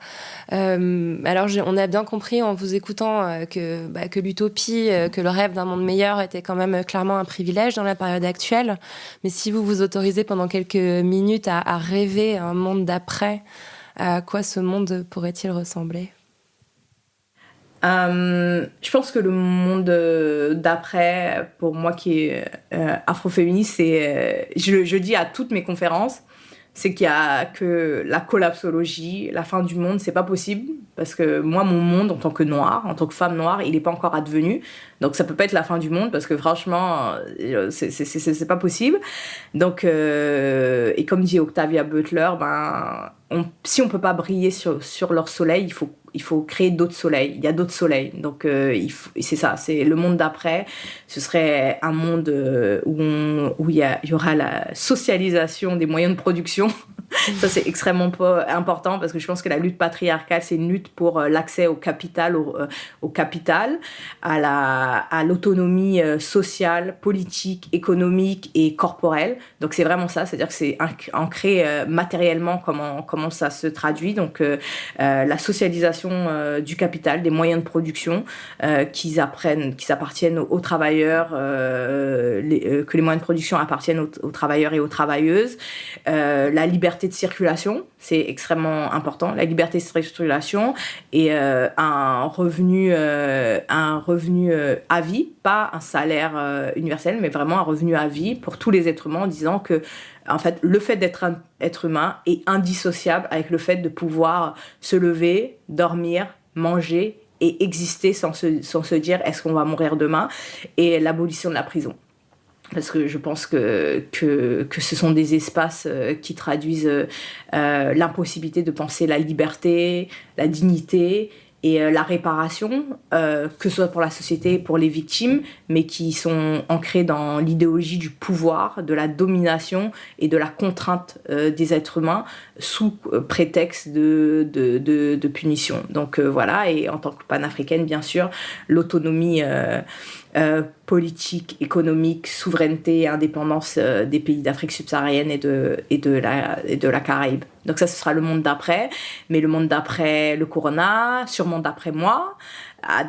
Alors, on a bien compris en vous écoutant que l'utopie, que le rêve d'un monde meilleur était quand même clairement un privilège dans la période actuelle. Mais si vous vous autorisez pendant quelques minutes à rêver un monde d'après, à quoi ce monde pourrait-il ressembler ? Je pense que le monde d'après, pour moi qui est afroféministe, c'est, je dis à toutes mes conférences, c'est qu'il y a que la collapsologie, la fin du monde, c'est pas possible. Parce que moi, mon monde, en tant que noire, en tant que femme noire, il est pas encore advenu. Donc ça peut pas être la fin du monde, parce que franchement, c'est pas possible. Donc, et comme dit Octavia Butler, si on peut pas briller sur leur soleil, il faut créer d'autres soleils. Il y a d'autres soleils. Donc, c'est ça, c'est le monde d'après. Ce serait un monde où il y aura la socialisation des moyens de production. Ça, c'est extrêmement important, parce que je pense que la lutte patriarcale, c'est une lutte pour l'accès au capital, à l'autonomie sociale, politique, économique et corporelle. Donc, c'est vraiment ça. C'est-à-dire que c'est ancré matériellement comment ça se traduit. Donc, la socialisation du capital, des moyens de production qui appartiennent aux travailleurs, que les moyens de production appartiennent aux travailleurs et aux travailleuses. La liberté de circulation, c'est extrêmement important. La liberté de circulation et un revenu à vie, pas un salaire universel, mais vraiment un revenu à vie pour tous les êtres humains, en disant que en fait, le fait d'être un être humain est indissociable avec le fait de pouvoir se lever, dormir, manger et exister sans se dire est-ce qu'on va mourir demain, et l'abolition de la prison. Parce que je pense que ce sont des espaces qui traduisent l'impossibilité de penser la liberté, la dignité et la réparation, que ce soit pour la société, pour les victimes, mais qui sont ancrés dans l'idéologie du pouvoir, de la domination et de la contrainte des êtres humains sous prétexte de punition. Donc voilà, et en tant que panafricaine, bien sûr, l'autonomie politique, économique, souveraineté et indépendance des pays d'Afrique subsaharienne et de la Caraïbe. Donc ça, ce sera le monde d'après, mais le monde d'après le corona, sûrement d'après moi,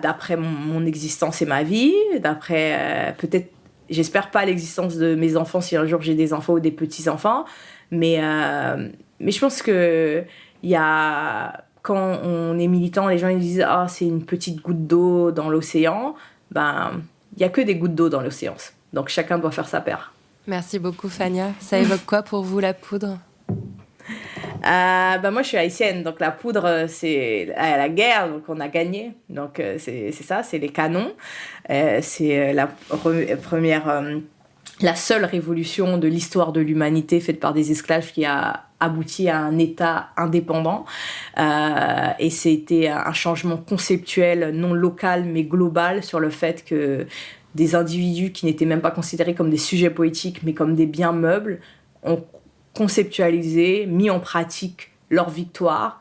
d'après mon existence et ma vie, d'après peut-être, j'espère pas l'existence de mes enfants si un jour j'ai des enfants ou des petits-enfants, mais je pense que il y a, quand on est militant, les gens ils disent « Ah, c'est une petite goutte d'eau dans l'océan », il n'y a que des gouttes d'eau dans l'océan. Donc chacun doit faire sa part. Merci beaucoup, Fania. Ça évoque quoi pour vous, la poudre ? Moi, je suis haïtienne, donc la poudre, c'est la guerre, donc on a gagné. Donc, c'est ça, c'est les canons. C'est la première... la seule révolution de l'histoire de l'humanité faite par des esclaves qui a abouti à un État indépendant. Et c'était un changement conceptuel, non local, mais global, sur le fait que des individus qui n'étaient même pas considérés comme des sujets poétiques, mais comme des biens meubles, ont conceptualisé, mis en pratique leur victoire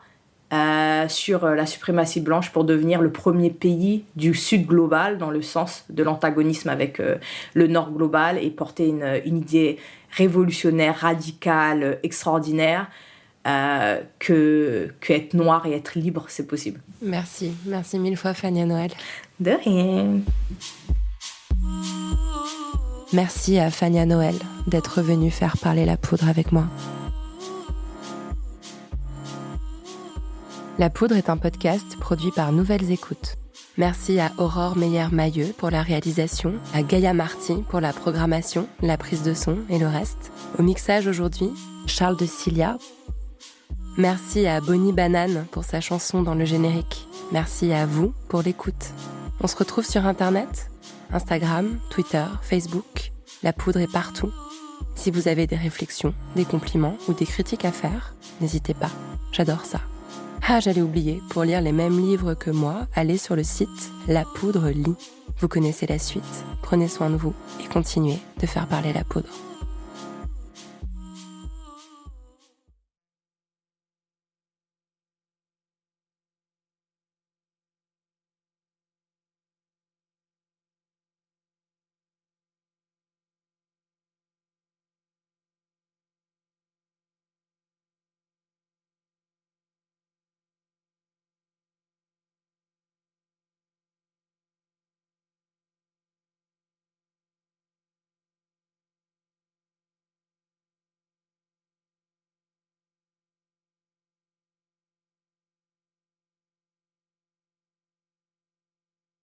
sur la suprématie blanche pour devenir le premier pays du Sud global, dans le sens de l'antagonisme avec le Nord global, et porter une idée révolutionnaire, radicale, extraordinaire, que être noir et être libre, c'est possible. Merci mille fois Fania Noël. De rien. Merci à Fania Noël d'être venue faire parler la poudre avec moi. La Poudre est un podcast produit par Nouvelles Écoutes. Merci à Aurore Meyer-Mailleux pour la réalisation, à Gaïa Marty pour la programmation, la prise de son et le reste. Au mixage aujourd'hui, Charles de Cilia. Merci à Bonnie Banane pour sa chanson dans le générique. Merci à vous pour l'écoute. On se retrouve sur Internet, Instagram, Twitter, Facebook. La Poudre est partout. Si vous avez des réflexions, des compliments ou des critiques à faire, n'hésitez pas. J'adore ça. Ah, j'allais oublier, pour lire les mêmes livres que moi, allez sur le site La Poudre lit. Vous connaissez la suite. Prenez soin de vous et continuez de faire parler la poudre.